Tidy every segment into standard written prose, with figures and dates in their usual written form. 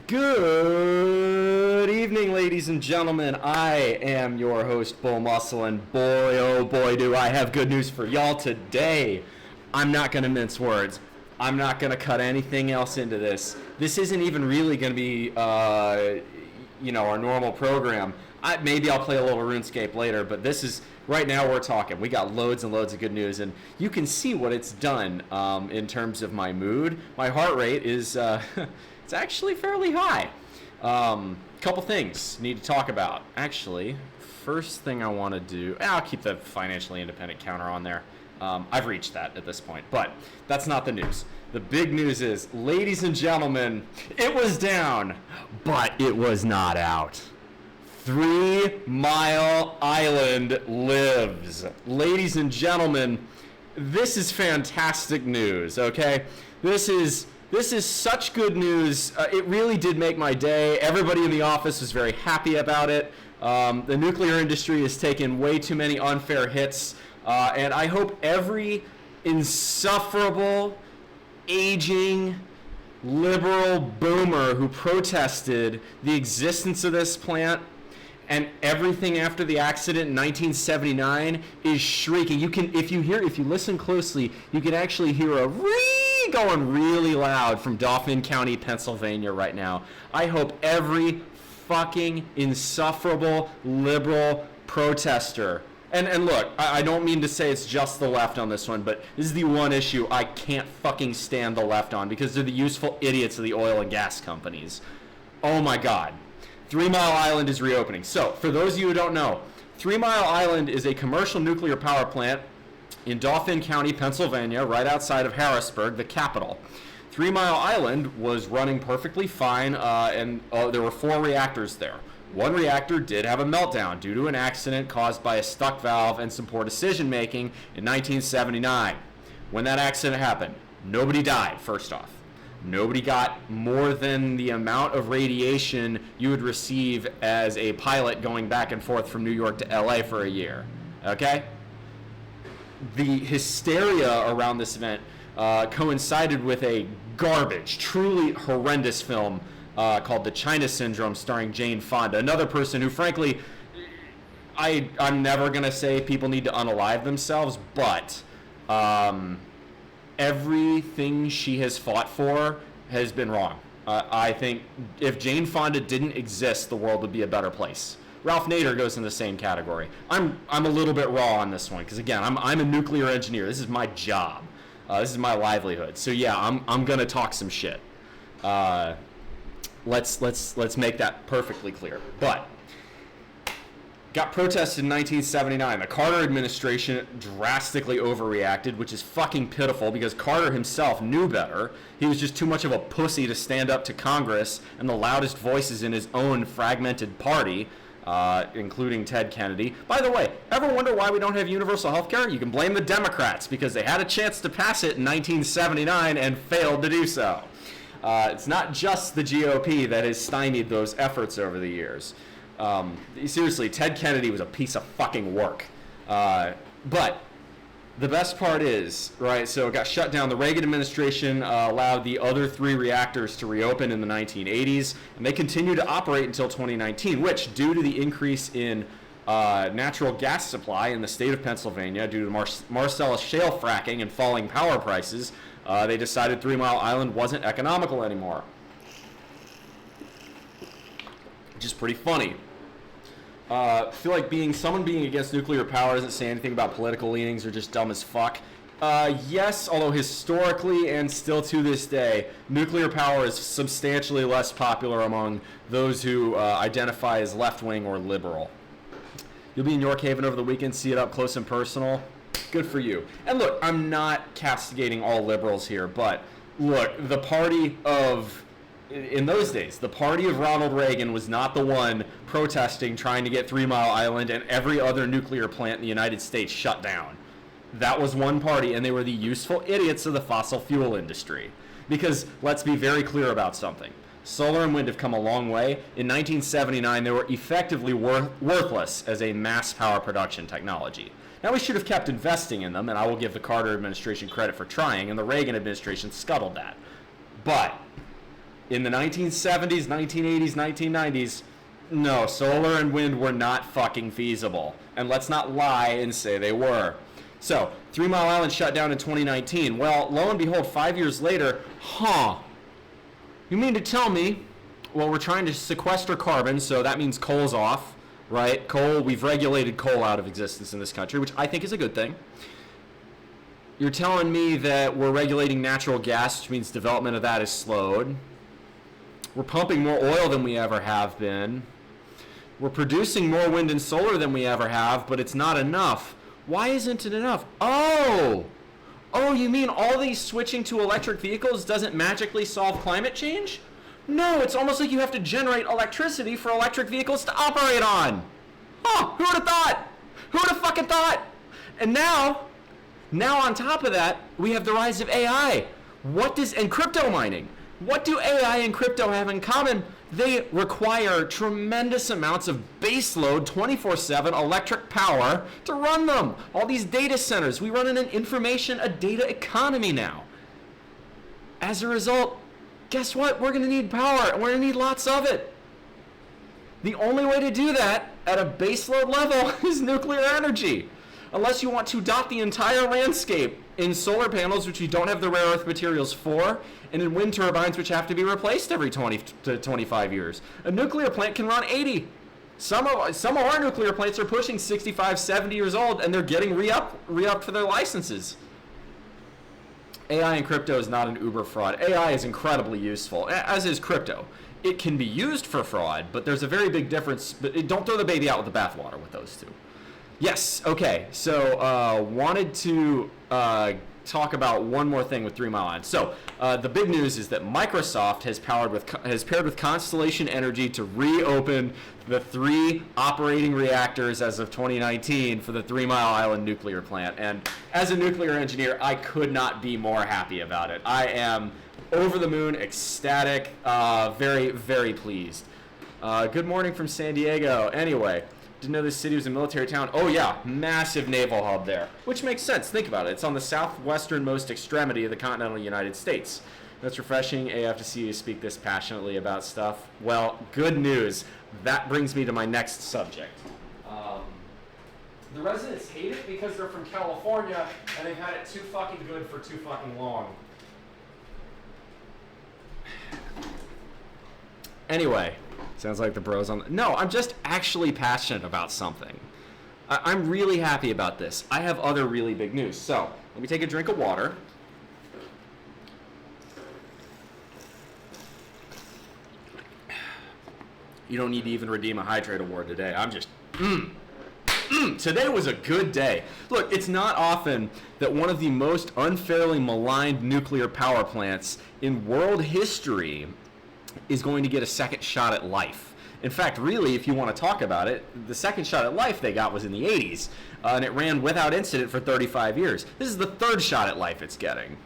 Good evening, ladies and gentlemen. I am your host, BullMuscle, and boy, oh boy, do I have good news for y'all today. I'm not going to mince words. I'm not going to cut anything else into this. This isn't even really going to be, our normal program. Maybe I'll play a little RuneScape later, but this is, right now we're talking. We got loads and loads of good news, and you can see what it's done in terms of my mood. My heart rate is... it's actually fairly high. Couple things need to talk about. Actually, first thing I want to do, I'll keep the financially independent counter on there. I've reached that at this point, but that's not the news. The big news is, ladies and gentlemen, it was down, but it was not out. 3 Mile Island lives. Ladies and gentlemen, this is fantastic news, okay? This is such good news. It really did make my day. Everybody in the office was very happy about it. The nuclear industry has taken way too many unfair hits, and I hope every insufferable, aging, liberal boomer who protested the existence of this plant and everything after the accident in 1979 is shrieking. If you listen closely, you can actually hear a going really loud from Dauphin County, Pennsylvania right now. I hope every fucking insufferable liberal protester, and look, I don't mean to say it's just the left on this one, but this is the one issue I can't fucking stand the left on, because they're the useful idiots of the oil and gas companies. Oh my God. 3 Mile Island is reopening. So, for those of you who don't know, 3 Mile Island is a commercial nuclear power plant in Dauphin County, Pennsylvania, right outside of Harrisburg, the capital. 3 Mile Island was running perfectly fine, and there were 4 reactors there. One reactor did have a meltdown due to an accident caused by a stuck valve and some poor decision-making in 1979. When that accident happened, nobody died, first off. Nobody got more than the amount of radiation you would receive as a pilot going back and forth from New York to LA for a year, okay? The hysteria around this event coincided with a garbage, truly horrendous film called The China Syndrome, starring Jane Fonda, another person who, frankly, I'm never going to say people need to unalive themselves, but everything she has fought for has been wrong. I think if Jane Fonda didn't exist, the world would be a better place. Ralph Nader goes in the same category. I'm a little bit raw on this one because, again, I'm a nuclear engineer. This is my job. This is my livelihood. So yeah, I'm gonna talk some shit. Let's make that perfectly clear. But got protested in 1979. The Carter administration drastically overreacted, which is fucking pitiful because Carter himself knew better. He was just too much of a pussy to stand up to Congress and the loudest voices in his own fragmented party, including Ted Kennedy. By the way, ever wonder why we don't have universal health care? You can blame the Democrats because they had a chance to pass it in 1979 and failed to do so. It's not just the GOP that has stymied those efforts over the years. Seriously, Ted Kennedy was a piece of fucking work. But the best part is, right, so it got shut down. The Reagan administration allowed the other 3 reactors to reopen in the 1980s, and they continued to operate until 2019, which, due to the increase in natural gas supply in the state of Pennsylvania due to Marcellus shale fracking and falling power prices, they decided 3 Mile Island wasn't economical anymore. Which is pretty funny. I feel like someone being against nuclear power doesn't say anything about political leanings or just dumb as fuck. Yes, although historically and still to this day, nuclear power is substantially less popular among those who identify as left-wing or liberal. You'll be in York Haven over the weekend, see it up close and personal. Good for you. And look, I'm not castigating all liberals here, but look, the party of... In those days, the party of Ronald Reagan was not the one protesting, trying to get 3 Mile Island and every other nuclear plant in the United States shut down. That was one party, and they were the useful idiots of the fossil fuel industry. Because let's be very clear about something. Solar and wind have come a long way. In 1979, they were effectively worthless as a mass power production technology. Now, we should have kept investing in them, and I will give the Carter administration credit for trying, and the Reagan administration scuttled that. But In the 1970s, 1980s, 1990s, no, solar and wind were not fucking feasible. And let's not lie and say they were. So, 3 Mile Island shut down in 2019. Well, lo and behold, 5 years later, you mean to tell me, well, we're trying to sequester carbon, so that means coal's off, right? Coal, we've regulated coal out of existence in this country, which I think is a good thing. You're telling me that we're regulating natural gas, which means development of that is slowed. We're pumping more oil than we ever have been. We're producing more wind and solar than we ever have, but it's not enough. Why isn't it enough? Oh, you mean all these switching to electric vehicles doesn't magically solve climate change? No, it's almost like you have to generate electricity for electric vehicles to operate on. Who would have thought? Who would have fucking thought? And now on top of that, we have the rise of AI. And crypto mining. What do AI and crypto have in common? They require tremendous amounts of baseload 24/7 electric power to run them. All these data centers, we run in a data economy now. As a result, guess what? We're gonna need power, and we're gonna need lots of it. The only way to do that at a baseload level is nuclear energy. Unless you want to dot the entire landscape in solar panels, which you don't have the rare earth materials for, and in wind turbines, which have to be replaced every 20 to 25 years. A nuclear plant can run 80. Some of our nuclear plants are pushing 65, 70 years old, and they're getting re-upped for their licenses. AI and crypto is not an uber fraud. AI is incredibly useful, as is crypto. It can be used for fraud, but there's a very big difference. But don't throw the baby out with the bathwater with those two. Yes, okay, so wanted to talk about one more thing with 3 Mile Island. So the big news is that Microsoft has paired with Constellation Energy to reopen the 3 operating reactors as of 2019 for the 3 Mile Island nuclear plant. And as a nuclear engineer, I could not be more happy about it. I am over the moon, ecstatic, very, very pleased. Good morning from San Diego. Anyway. Didn't know this city was a military town. Oh yeah, massive naval hub there. Which makes sense, think about it. It's on the southwesternmost extremity of the continental United States. That's refreshing AF to see you speak this passionately about stuff. Well, good news. That brings me to my next subject. The residents hate it because they're from California and they've had it too fucking good for too fucking long. Anyway. Sounds like the bros on... No, I'm just actually passionate about something. I'm really happy about this. I have other really big news. So, let me take a drink of water. You don't need to even redeem a hydrate award today. I'm just... Today was a good day. Look, it's not often that one of the most unfairly maligned nuclear power plants in world history is going to get a second shot at life. In fact, really, if you want to talk about it, the second shot at life they got was in the 80s, and it ran without incident for 35 years. This is the third shot at life it's getting.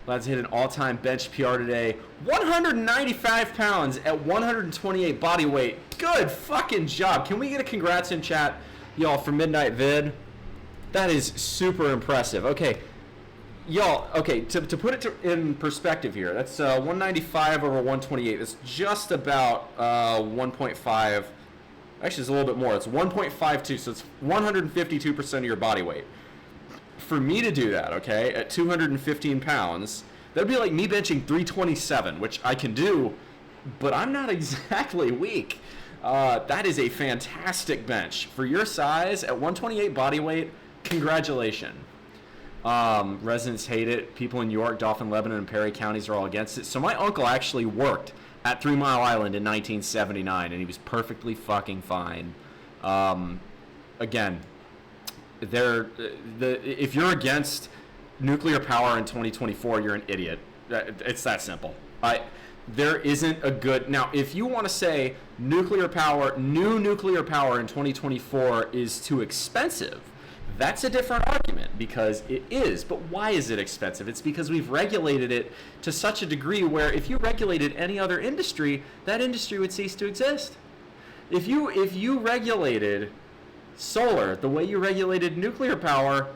Lads hit an all-time bench PR today. 195 pounds at 128 body weight. Good fucking job. Can we get a congrats in chat, y'all, for Midnight Vid? That is super impressive. Okay. Y'all, okay, to put it in perspective here, that's 195 over 128. It's just about 1.5. Actually, it's a little bit more. It's 1.52, so it's 152% of your body weight. For me to do that, okay, at 215 pounds, that'd be like me benching 327, which I can do, but I'm not exactly weak. That is a fantastic bench. For your size, at 128 body weight, congratulations. Residents hate it. People in York, Dauphin, Lebanon, and Perry counties are all against it. So my uncle actually worked at 3 Mile Island in 1979, and he was perfectly fucking fine. Again, if you're against nuclear power in 2024, you're an idiot. It's that simple. There isn't a good... Now, if you want to say new nuclear power in 2024 is too expensive, that's a different argument, because it is. But why is it expensive? It's because we've regulated it to such a degree where if you regulated any other industry, that industry would cease to exist. If you regulated solar the way you regulated nuclear power,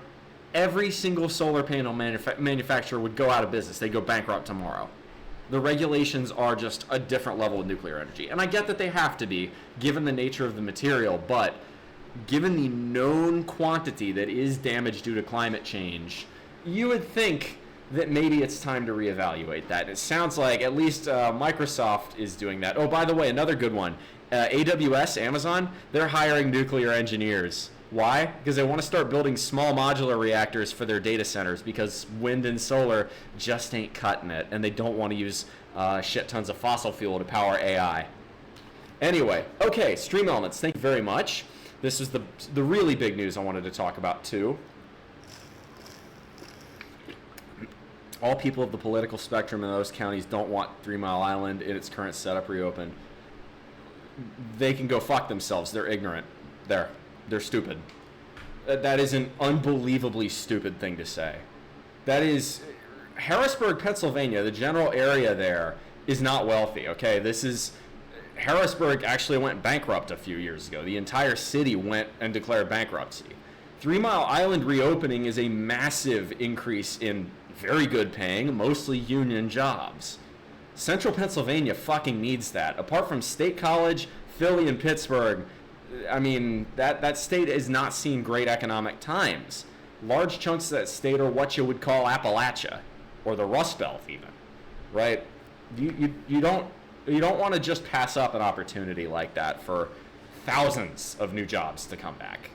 every single solar panel manufacturer would go out of business. They'd go bankrupt tomorrow. The regulations are just a different level of nuclear energy. And I get that they have to be, given the nature of the material, but given the known quantity that is damage due to climate change, you would think that maybe it's time to reevaluate that. It sounds like at least Microsoft is doing that. Oh, by the way, another good one. AWS, Amazon, they're hiring nuclear engineers. Why? Because they want to start building small modular reactors for their data centers, because wind and solar just ain't cutting it, and they don't want to use shit tons of fossil fuel to power AI. Anyway, okay, Stream Elements, thank you very much. This is the really big news I wanted to talk about too. All people of the political spectrum in those counties don't want 3 Mile Island in its current setup reopened. They can go fuck themselves. They're ignorant. They're stupid. That is an unbelievably stupid thing to say. That is, Harrisburg, Pennsylvania, the general area there is not wealthy, okay? Harrisburg actually went bankrupt a few years ago. The entire city went and declared bankruptcy. 3 Mile Island reopening is a massive increase in very good paying, mostly union jobs. Central Pennsylvania fucking needs that. Apart from State College, Philly, and Pittsburgh, I mean, that state is not seeing great economic times. Large chunks of that state are what you would call Appalachia, or the Rust Belt even, right? You don't want to just pass up an opportunity like that for thousands of new jobs to come back.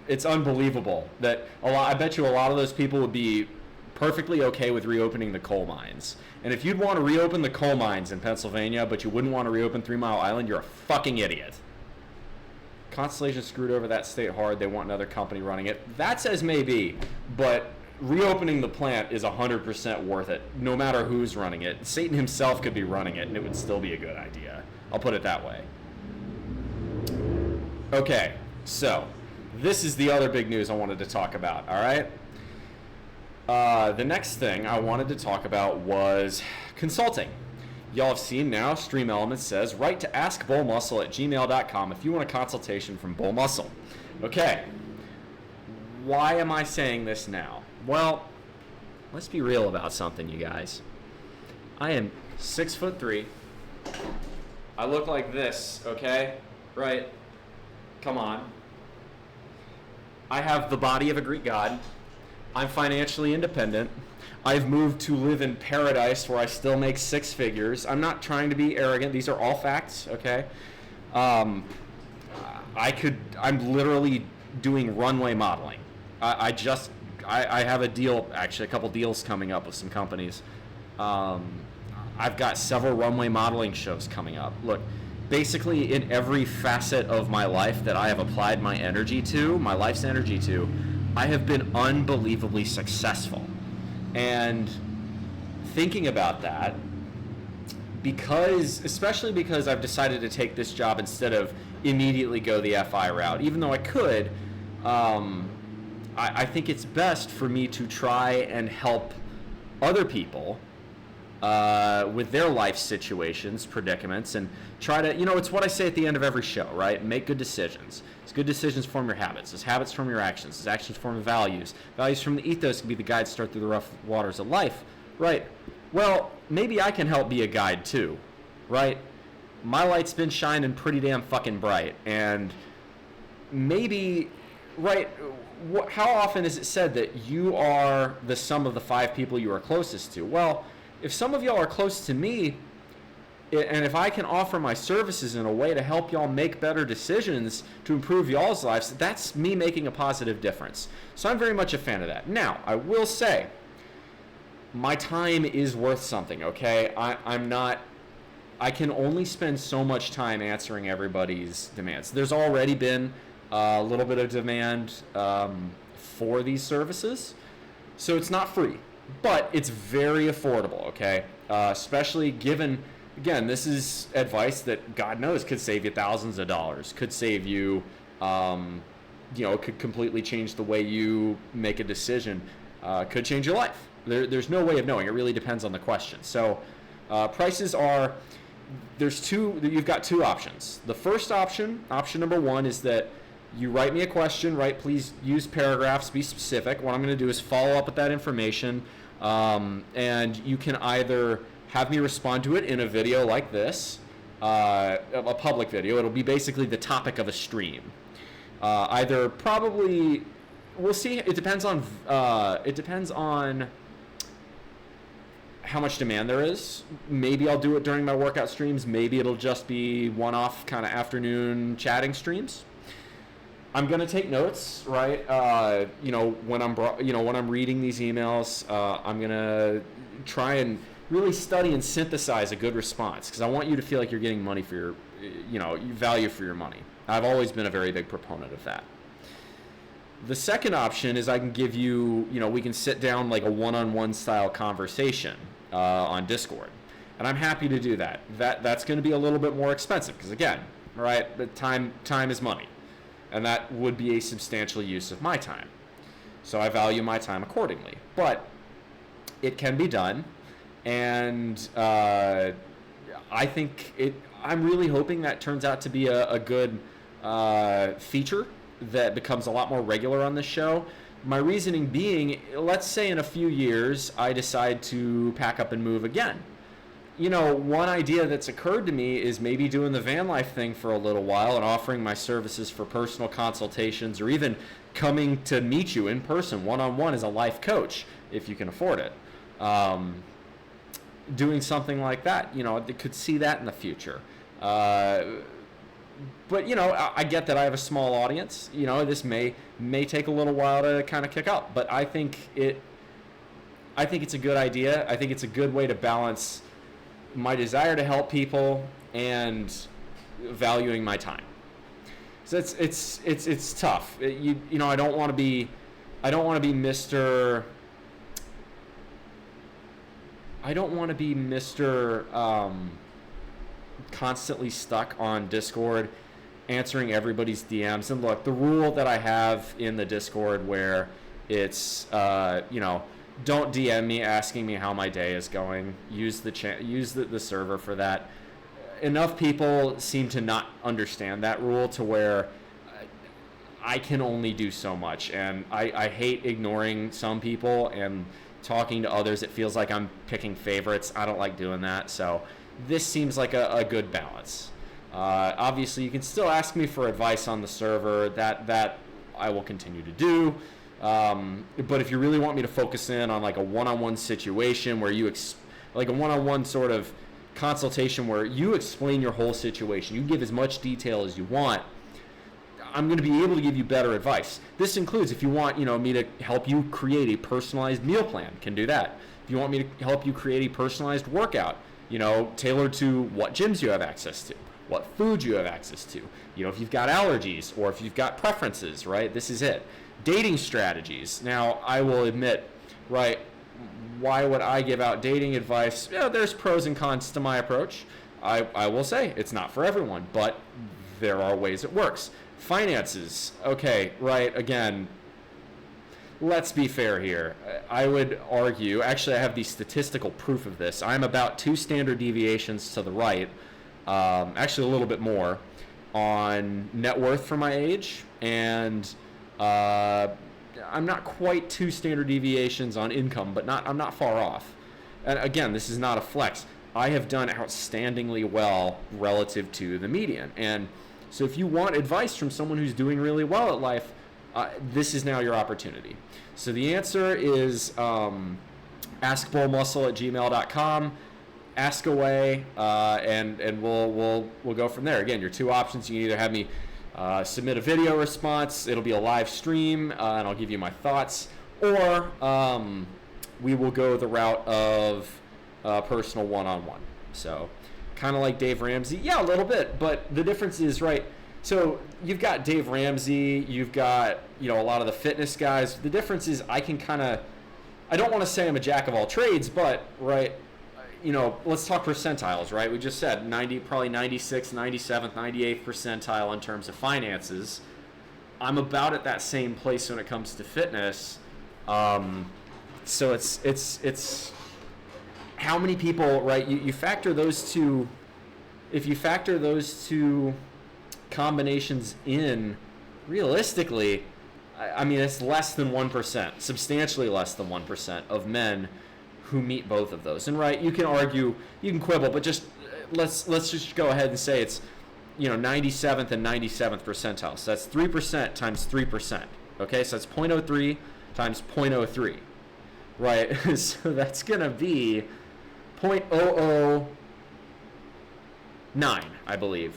It's unbelievable that I bet you a lot of those people would be perfectly okay with reopening the coal mines. And if you'd want to reopen the coal mines in Pennsylvania, but you wouldn't want to reopen 3 Mile Island, you're a fucking idiot. Constellation screwed over that state hard. They want another company running it. That's as may be, but reopening the plant is 100% worth it, no matter who's running it. Satan himself could be running it, and it would still be a good idea. I'll put it that way. Okay, so this is the other big news I wanted to talk about, all right? The next thing I wanted to talk about was consulting. Y'all have seen now, Stream Elements says, write to askbullmuscle@gmail.com if you want a consultation from BullMuscle. Okay, why am I saying this now? Well, let's be real about something, you guys. I am 6'3". I look like this, okay? Right? Come on. I have the body of a Greek god. I'm financially independent. I've moved to live in paradise where I still make 6 figures. I'm not trying to be arrogant. These are all facts, okay? I'm literally doing runway modeling. I have a deal, actually a couple deals coming up with some companies. I've got several runway modeling shows coming up. Look, basically in every facet of my life that I have applied my energy to, my life's energy to, I have been unbelievably successful. And thinking about that, especially because I've decided to take this job instead of immediately go the FI route, even though I could, I think it's best for me to try and help other people with their life situations, predicaments, and try to, it's what I say at the end of every show, right? Make good decisions. As good decisions form your habits. As habits form your actions. As actions form your values. Values from the ethos can be the guide to start through the rough waters of life, right? Well, maybe I can help be a guide too, right? My light's been shining pretty damn fucking bright, and maybe, right, how often is it said that you are the sum of the 5 people you are closest to? Well, if some of y'all are close to me, and if I can offer my services in a way to help y'all make better decisions to improve y'all's lives, that's me making a positive difference. So I'm very much a fan of that. Now, I will say, my time is worth something, okay? I can only spend so much time answering everybody's demands. There's already been a little bit of demand for these services, so it's not free, but it's very affordable, okay? Especially given, again, this is advice that God knows could save you thousands of dollars, could save you, could completely change the way you make a decision, could change your life. There's no way of knowing. It really depends on the question. So prices are, you've got 2 options. The first option number 1, is that you write me a question, right? Please use paragraphs, be specific. What I'm going to do is follow up with that information. And you can either have me respond to it in a video like this, a public video. It'll be basically the topic of a stream. Either probably, we'll see. It depends on how much demand there is. Maybe I'll do it during my workout streams. Maybe it'll just be one-off kind of afternoon chatting streams. I'm gonna take notes, right? When I'm reading these emails, I'm gonna try and really study and synthesize a good response, because I want you to feel like you're getting money for your, value for your money. I've always been a very big proponent of that. The second option is I can give you, we can sit down like a one-on-one style conversation on Discord, and I'm happy to do that. That's going to be a little bit more expensive because, again, right, but time is money, and that would be a substantial use of my time. So I value my time accordingly, but it can be done, and I think I'm really hoping that turns out to be a good feature that becomes a lot more regular on this show. My reasoning being, let's say in a few years I decide to pack up and move again. One idea that's occurred to me is maybe doing the van life thing for a little while and offering my services for personal consultations, or even coming to meet you in person one-on-one as a life coach if you can afford it. Doing something like that, they could see that in the future. But I get that I have a small audience. This may take a little while to kind of kick up, but I think it's a good idea. I think it's a good way to balance my desire to help people and valuing my time. So it's tough. I don't want to be Mr. Constantly stuck on Discord answering everybody's DMs. And look, the rule that I have in the Discord where it's don't DM me asking me how my day is going. Use the server for that. Enough people seem to not understand that rule to where I can only do so much, and I hate ignoring some people and talking to others. It feels like I'm picking favorites. I don't like doing that, so this seems like a good balance. Obviously, you can still ask me for advice on the server. That I will continue to do. But if you really want me to focus in on like a one-on-one situation where like a one-on-one sort of consultation where you explain your whole situation, you give as much detail as you want, I'm going to be able to give you better advice. This includes if you want, me to help you create a personalized meal plan, can do that. If you want me to help you create a personalized workout, tailored to what gyms you have access to, what food you have access to, if you've got allergies or if you've got preferences, right? This is it. Dating strategies. Now, I will admit, right, why would I give out dating advice? There's pros and cons to my approach. I will say it's not for everyone, but there are ways it works. Finances. Okay, right, again, let's be fair here. I would argue, actually I have the statistical proof of this. I'm about 2 standard deviations to the right, actually a little bit more, on net worth for my age, and I'm not quite 2 standard deviations on income, but I'm not far off. And again, this is not a flex. I have done outstandingly well relative to the median. And so if you want advice from someone who's doing really well at life, this is now your opportunity. So the answer is askbullmuscle@gmail.com. Ask away, and we'll go from there. Again, your 2 options. You can either have me submit a video response. It'll be a live stream, and I'll give you my thoughts. Or we will go the route of personal one-on-one. So kind of like Dave Ramsey. Yeah, a little bit. But the difference is, right, so you've got Dave Ramsey. You've got, a lot of the fitness guys. The difference is I can I don't want to say I'm a jack of all trades, but, right, let's talk percentiles, right? We just said probably 96th, 97th, 98th percentile in terms of finances. I'm about at that same place when it comes to fitness. So it's how many people, right? You factor those two. If you factor those 2 combinations in, realistically, I mean, it's less than 1%, substantially less than 1% of men who meet both of those. And right, you can argue, you can quibble, but just let's just go ahead and say it's 97th and 97th percentile. So that's 3% times 3%. Okay, so that's 0.03 times 0.03. Right, so that's gonna be 0.009, I believe.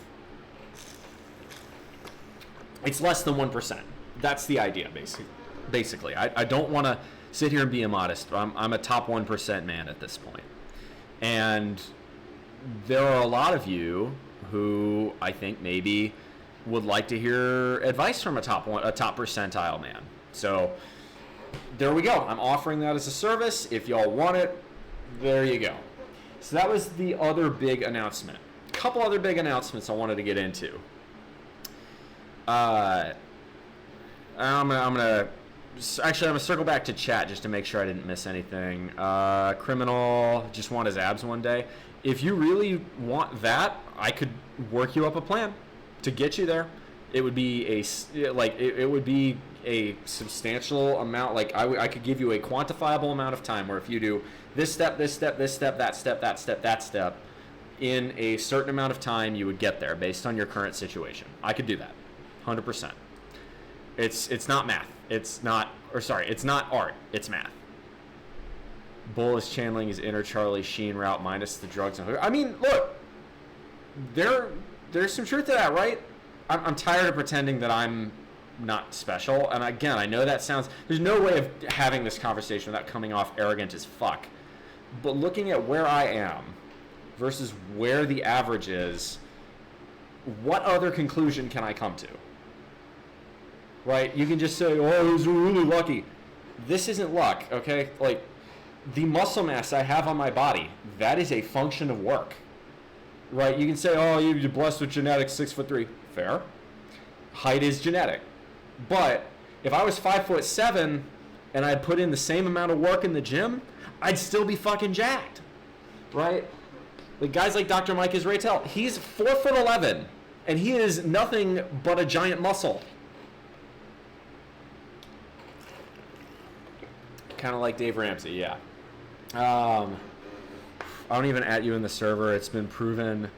It's less than 1%. That's the idea, basically. I don't want to sit here and be immodest. I'm a top 1% man at this point. And there are a lot of you who I think maybe would like to hear advice from a top percentile man. So there we go. I'm offering that as a service. If y'all want it, there you go. So that was the other big announcement. A couple other big announcements I wanted to get into. I'm gonna circle back to chat just to make sure I didn't miss anything. Criminal just want his abs one day. If you really want that, I could work you up a plan to get you there. It would be it would be a substantial amount. Like I could give you a quantifiable amount of time where if you do this step, this step, this step, that step, that step, that step, in a certain amount of time, you would get there based on your current situation. I could do that. 100%. It's not math. It's not art. It's math. Bull is channeling his inner Charlie Sheen route minus the drugs and I mean, look, there's some truth to that, right? I'm tired of pretending that I'm not special. And again, I know that sounds, there's no way of having this conversation without coming off arrogant as fuck. But looking at where I am versus where the average is, what other conclusion can I come to? Right? You can just say, oh, he's really lucky. This isn't luck, okay? Like, the muscle mass I have on my body, that is a function of work. Right? You can say, oh, you're blessed with genetics, 6'3". Fair. Height is genetic. But if I was 5'7" and I'd put in the same amount of work in the gym, I'd still be fucking jacked. Right? Like guys like Dr. Mike Israetel, he's 4'11", and he is nothing but a giant muscle. Kind of like Dave Ramsey, yeah. I don't even at you in the server. It's been proven.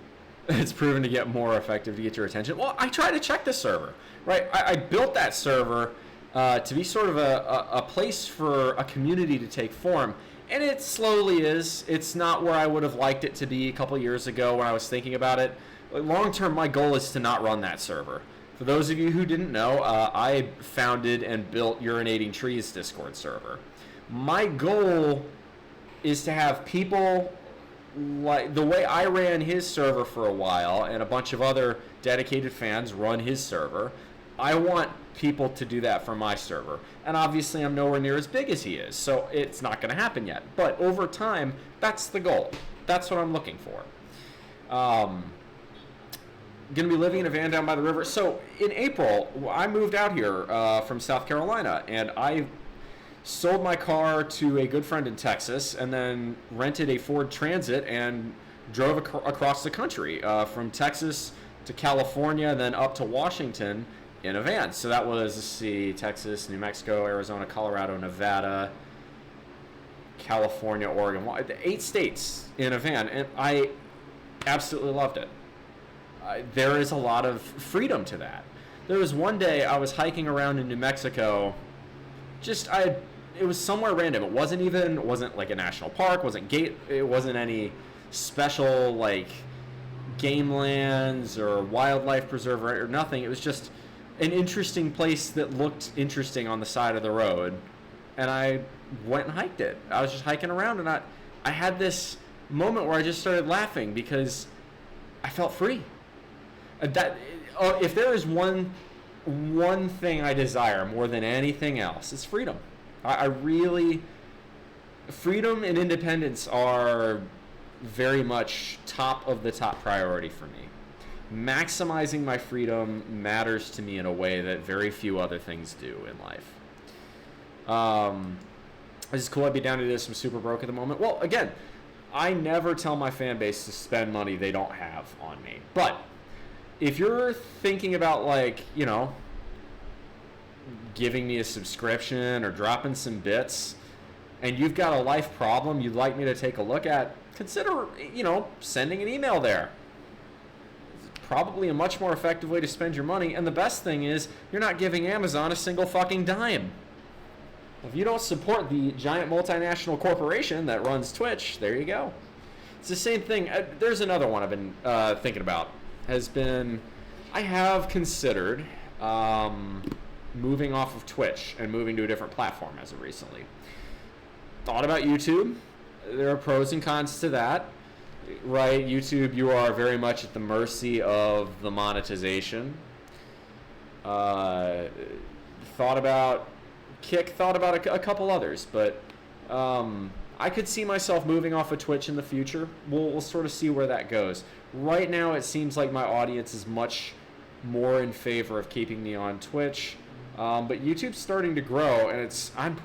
It's proven to get more effective to get your attention. Well, I try to check the server, right? I built that server to be sort of a place for a community to take form, and it slowly is. It's not where I would have liked it to be a couple years ago when I was thinking about it. Long term, my goal is to not run that server. For those of you who didn't know, I founded and built Urinating Trees Discord server. My goal is to have people like the way I ran his server for a while and a bunch of other dedicated fans run his server. I want people to do that for my server. And obviously I'm nowhere near as big as he is, so it's not going to happen yet. But over time, that's the goal. That's what I'm looking for. Going to be living in a van down by the river. So in April, I moved out here from South Carolina, and I sold my car to a good friend in Texas and then rented a Ford Transit and drove across the country from Texas to California, then up to Washington in a van. So that was, let's see, Texas, New Mexico, Arizona, Colorado, Nevada, California, Oregon, 8 states in a van, and I absolutely loved it. There is a lot of freedom to that. There was one day I was hiking around in New Mexico, it was somewhere random. It wasn't like a national park, it wasn't any special like game lands or wildlife preserve or nothing. It was just an interesting place that looked interesting on the side of the road, and I went and hiked it. I was just hiking around, and I had this moment where I just started laughing because I felt free. If there is one thing I desire more than anything else, it's freedom. Freedom and independence are very much top of the top priority for me. Maximizing my freedom matters to me in a way that very few other things do in life. This is cool. I'd be down to this. I'm super broke at the moment. Well, again, I never tell my fan base to spend money they don't have on me. But if you're thinking about, like, giving me a subscription or dropping some bits, and you've got a life problem you'd like me to take a look at, consider, sending an email there. It's probably a much more effective way to spend your money, and the best thing is you're not giving Amazon a single fucking dime. If you don't support the giant multinational corporation that runs Twitch, there you go. It's the same thing. There's another one I've been thinking about. I have considered moving off of Twitch and moving to a different platform as of recently. Thought about YouTube. There are pros and cons to that, right? YouTube, you are very much at the mercy of the monetization. Thought about Kick, thought about a couple others, but I could see myself moving off of Twitch in the future. We'll sort of see where that goes. Right now, it seems like my audience is much more in favor of keeping me on Twitch, but YouTube's starting to grow, and I'm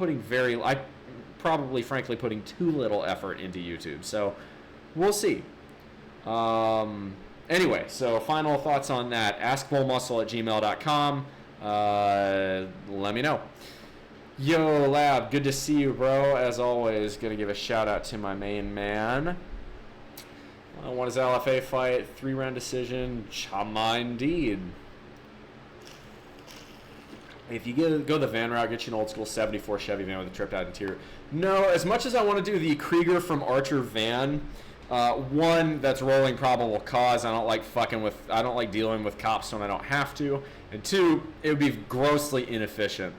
probably frankly putting too little effort into YouTube, so we'll see. Anyway, so final thoughts on that. AskBullMuscle@gmail.com. Let me know. Yo, Lab, good to see you, bro. As always, gonna give a shout out to my main man. What is LFA fight? 3-round decision. Chama indeed. If you go the van route, get you an old school 74 Chevy van with a tripped out interior. No, as much as I want to do the Krieger from Archer van, one, that's rolling probable cause. I don't like dealing with cops when I don't have to. And two, it would be grossly inefficient.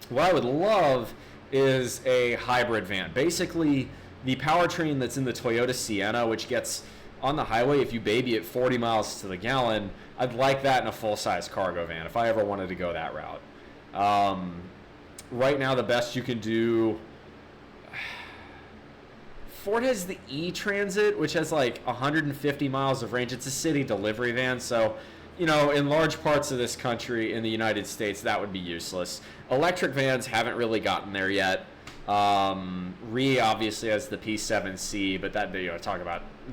What I would love is a hybrid van. Basically, the powertrain that's in the Toyota Sienna, which gets on the highway, if you baby it 40 miles to the gallon, I'd like that in a full-size cargo van if I ever wanted to go that route. Right now, the best you can do... Ford has the E-Transit, which has like 150 miles of range. It's a city delivery van, so... in large parts of this country, in the United States, that would be useless. Electric vans haven't really gotten there yet. Obviously has the P7C, but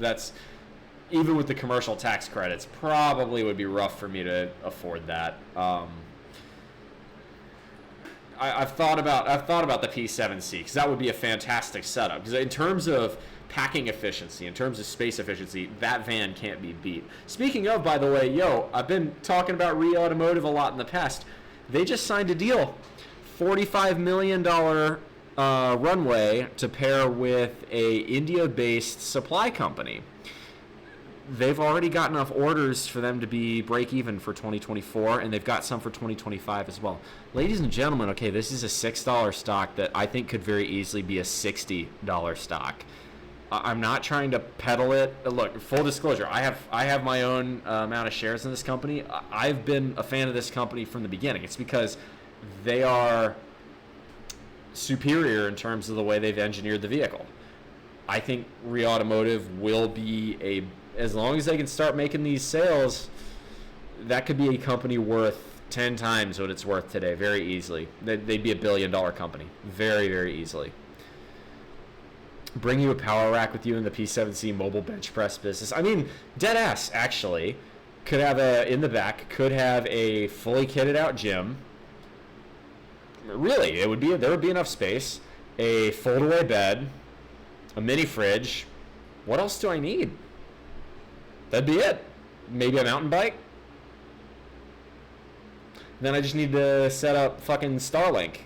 that's even with the commercial tax credits, probably would be rough for me to afford that. I've thought about the P7C because that would be a fantastic setup. Because in terms of packing efficiency, in terms of space efficiency, that van can't be beat. Speaking of, by the way, I've been talking about Automotive a lot in the past. They just signed a deal, $45 million runway to pair with a India-based supply company. They've already got enough orders for them to be break even for 2024, and they've got some for 2025 as well. Ladies and gentlemen, okay, this is a $6 stock that I think could very easily be a $60 stock. I'm not trying to peddle it. Look, full disclosure, I have my own amount of shares in this company. I've been a fan of this company from the beginning. It's because they are superior in terms of the way they've engineered the vehicle. I think Automotive will be as long as they can start making these sales, that could be a company worth 10 times what it's worth today, very easily. They'd be a $1 billion company, very, very easily. Bring you a power rack with you in the P7C mobile bench press business. I mean, dead ass, actually. Could have in the back, could have a fully kitted out gym. Really, there would be enough space. A fold-away bed, a mini fridge. What else do I need? That'd be it. Maybe a mountain bike. Then I just need to set up fucking Starlink.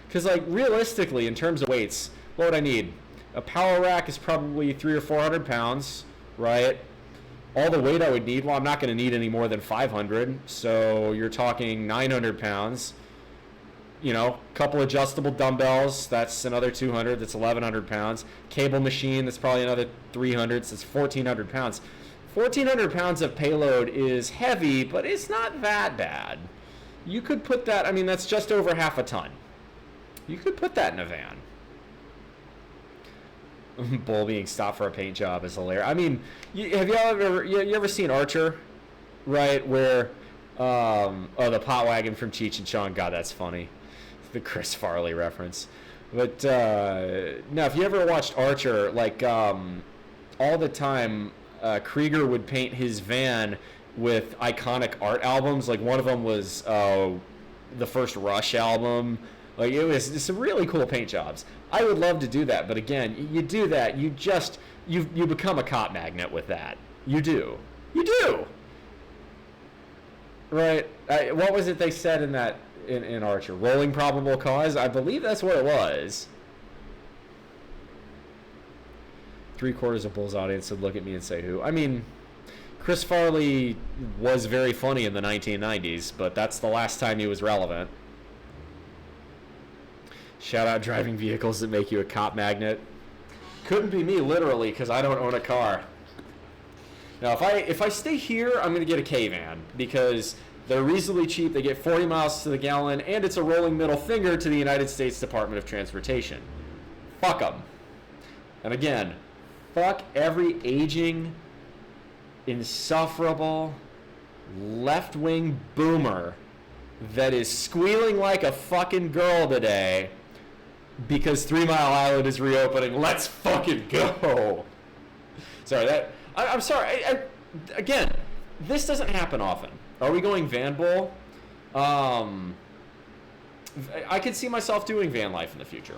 Because, realistically, in terms of weights, what would I need? A power rack is probably 300 or 400 pounds, right? All the weight I would need, I'm not going to need any more than 500, so you're talking 900 pounds. Couple adjustable dumbbells, that's another 200, that's 1,100 pounds. Cable machine, that's probably another 300, so it's 1,400 pounds. 1,400 pounds of payload is heavy, but it's not that bad. You could put that, that's just over half a ton. You could put that in a van. Bull being stopped for a paint job is hilarious. Have you ever seen Archer, right? Where, the pot wagon from Cheech and Chong. God, that's funny. The Chris Farley reference. But no, if you ever watched Archer, all the time, Krieger would paint his van with iconic art albums. One of them was the first Rush album. Like, it was some really cool paint jobs. I would love to do that, but again, you do that, you become a cop magnet with that. You do. Right? What was it they said in that in Archer? Rolling probable cause? I believe that's what it was. 3/4 of Bull's audience would look at me and say who. I mean, Chris Farley was very funny in the 1990s, but that's the last time he was relevant. Shout out driving vehicles that make you a cop magnet. Couldn't be me, literally, because I don't own a car. Now, if I stay here, I'm going to get a K-Van, because they're reasonably cheap, they get 40 miles to the gallon, and it's a rolling middle finger to the United States Department of Transportation. Fuck them. And again, fuck every aging, insufferable, left-wing boomer that is squealing like a fucking girl today because 3 Mile Island is reopening. Let's fucking go. Sorry, I'm sorry. Again, this doesn't happen often. Are we going van bull? I could see myself doing van life in the future.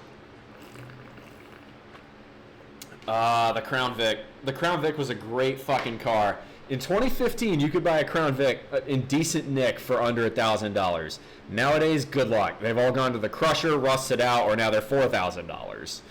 The Crown Vic. The Crown Vic was a great fucking car. In 2015, you could buy a Crown Vic in decent nick for under $1,000. Nowadays, good luck. They've all gone to the crusher, rusted out, or now they're $4,000.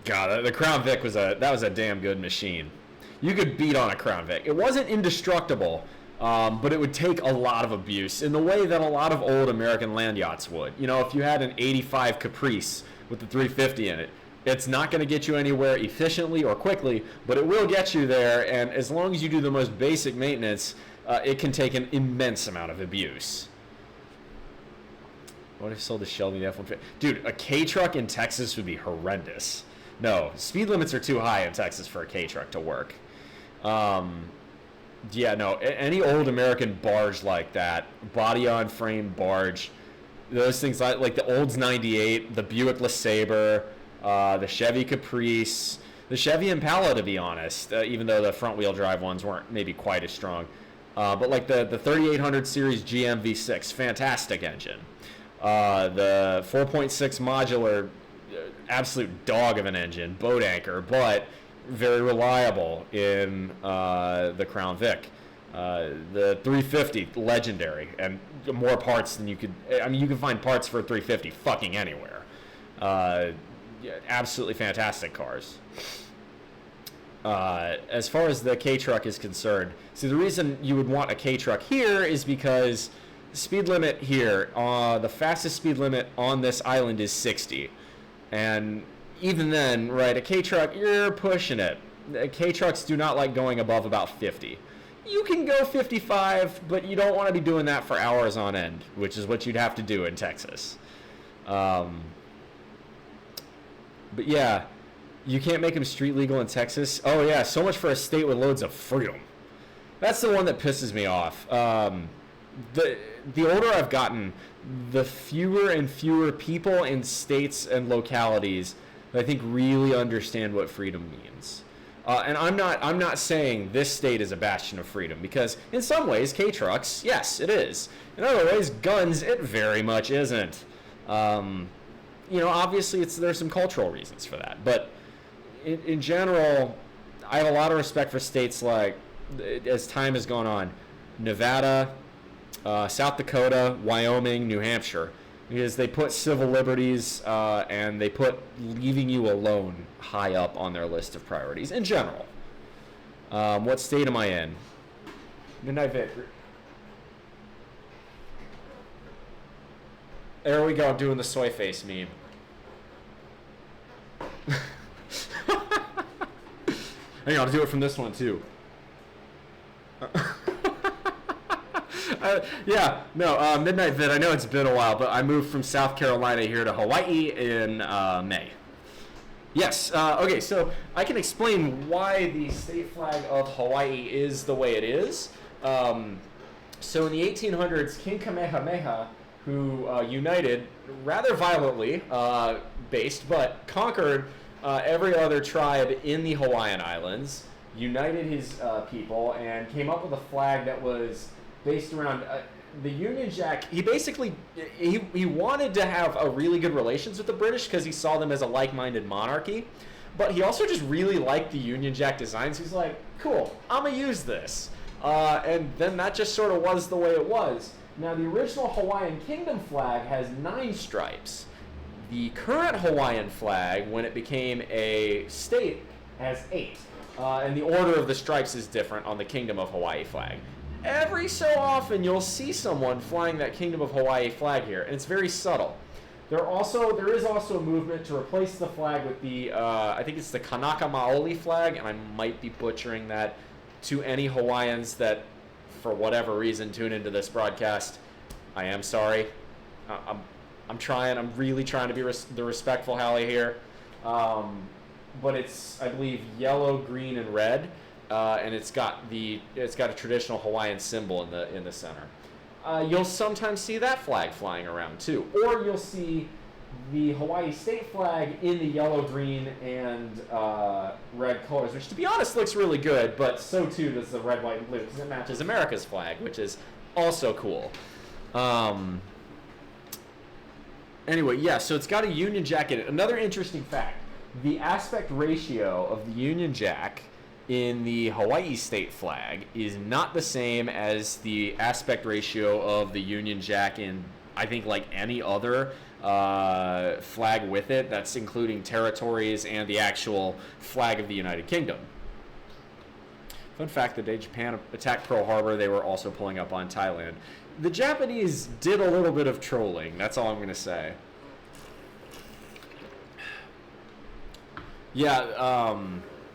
God, the Crown Vic was a damn good machine. You could beat on a Crown Vic. It wasn't indestructible, but it would take a lot of abuse in the way that a lot of old American land yachts would. You know, if you had an 85 Caprice with the 350 in it, it's not going to get you anywhere efficiently or quickly, but it will get you there, and as long as you do the most basic maintenance, it can take an immense amount of abuse. What if I sold the Shelby F-150? Dude, a K-truck in Texas would be horrendous. No, speed limits are too high in Texas for a K-truck to work. Yeah, no, any old American barge like that, body-on-frame barge, those things like the Olds 98, the Buick LeSabre, the Chevy Caprice, the Chevy Impala, to be honest, even though the front-wheel drive ones weren't maybe quite as strong. But like the 3800 series GM V6, fantastic engine. The 4.6 modular, absolute dog of an engine, boat anchor, but very reliable in the Crown Vic. The 350, legendary, and more parts than you could. I mean, you can find parts for a 350 fucking anywhere. Absolutely fantastic cars. As far as the K-truck is concerned, see, the reason you would want a K-truck here is because speed limit here, the fastest speed limit on this island is 60. And even then, right, a K-truck, you're pushing it. K-trucks do not like going above about 50. You can go 55, but you don't want to be doing that for hours on end, which is what you'd have to do in Texas. But yeah, you can't make them street legal in Texas. Oh yeah, so much for a state with loads of freedom. That's the one that pisses me off. The older I've gotten, the fewer and fewer people in states and localities that I think really understand what freedom means. And I'm not saying this state is a bastion of freedom, because in some ways, K-trucks, yes, it is. In other ways, guns, it very much isn't. You know, obviously there's some cultural reasons for that, but in general, I have a lot of respect for states like, as time has gone on, Nevada, South Dakota, Wyoming, New Hampshire, because they put civil liberties and they put leaving you alone high up on their list of priorities in general. What state am I in? Midnight Vic. There we go, doing the soy face meme. Hang on, I'll do it from this one too. Midnight Vid, I know it's been a while, but I moved from South Carolina here to Hawaii in May. Yes, okay, so I can explain why the state flag of Hawaii is the way it is. So in the 1800s, King Kamehameha, who united rather violently, but conquered every other tribe in the Hawaiian Islands, united his people, and came up with a flag that was based around the Union Jack. He basically he wanted to have a really good relations with the British because he saw them as a like-minded monarchy, but he also just really liked the Union Jack designs. He's like, cool, I'm gonna use this, and then that just sort of was the way it was. Now the original Hawaiian Kingdom flag has 9 stripes. The current Hawaiian flag, when it became a state, has 8. And the order of the stripes is different on the Kingdom of Hawaii flag. Every so often, you'll see someone flying that Kingdom of Hawaii flag here, and it's very subtle. There is also a movement to replace the flag with the, I think it's the Kanaka Maoli flag, and I might be butchering that to any Hawaiians that, for whatever reason, tune into this broadcast. I am sorry. I'm trying. I'm really trying to be the respectful Hallie here. But it's, I believe, yellow, green, and red, and it's got a traditional Hawaiian symbol in the center. You'll sometimes see that flag flying around too, or you'll see the Hawaii state flag in the yellow, green, and red colors, which, to be honest, looks really good. But so too does the red, white, and blue, because it matches America's flag, which is also cool. Anyway, yeah, so it's got a Union Jack in it. Another interesting fact, the aspect ratio of the Union Jack in the Hawaii state flag is not the same as the aspect ratio of the Union Jack in, I think, like any other flag with it. That's including territories and the actual flag of the United Kingdom. Fun fact, the day Japan attacked Pearl Harbor, they were also pulling up on Thailand. The Japanese did a little bit of trolling. That's all I'm going to say. Yeah,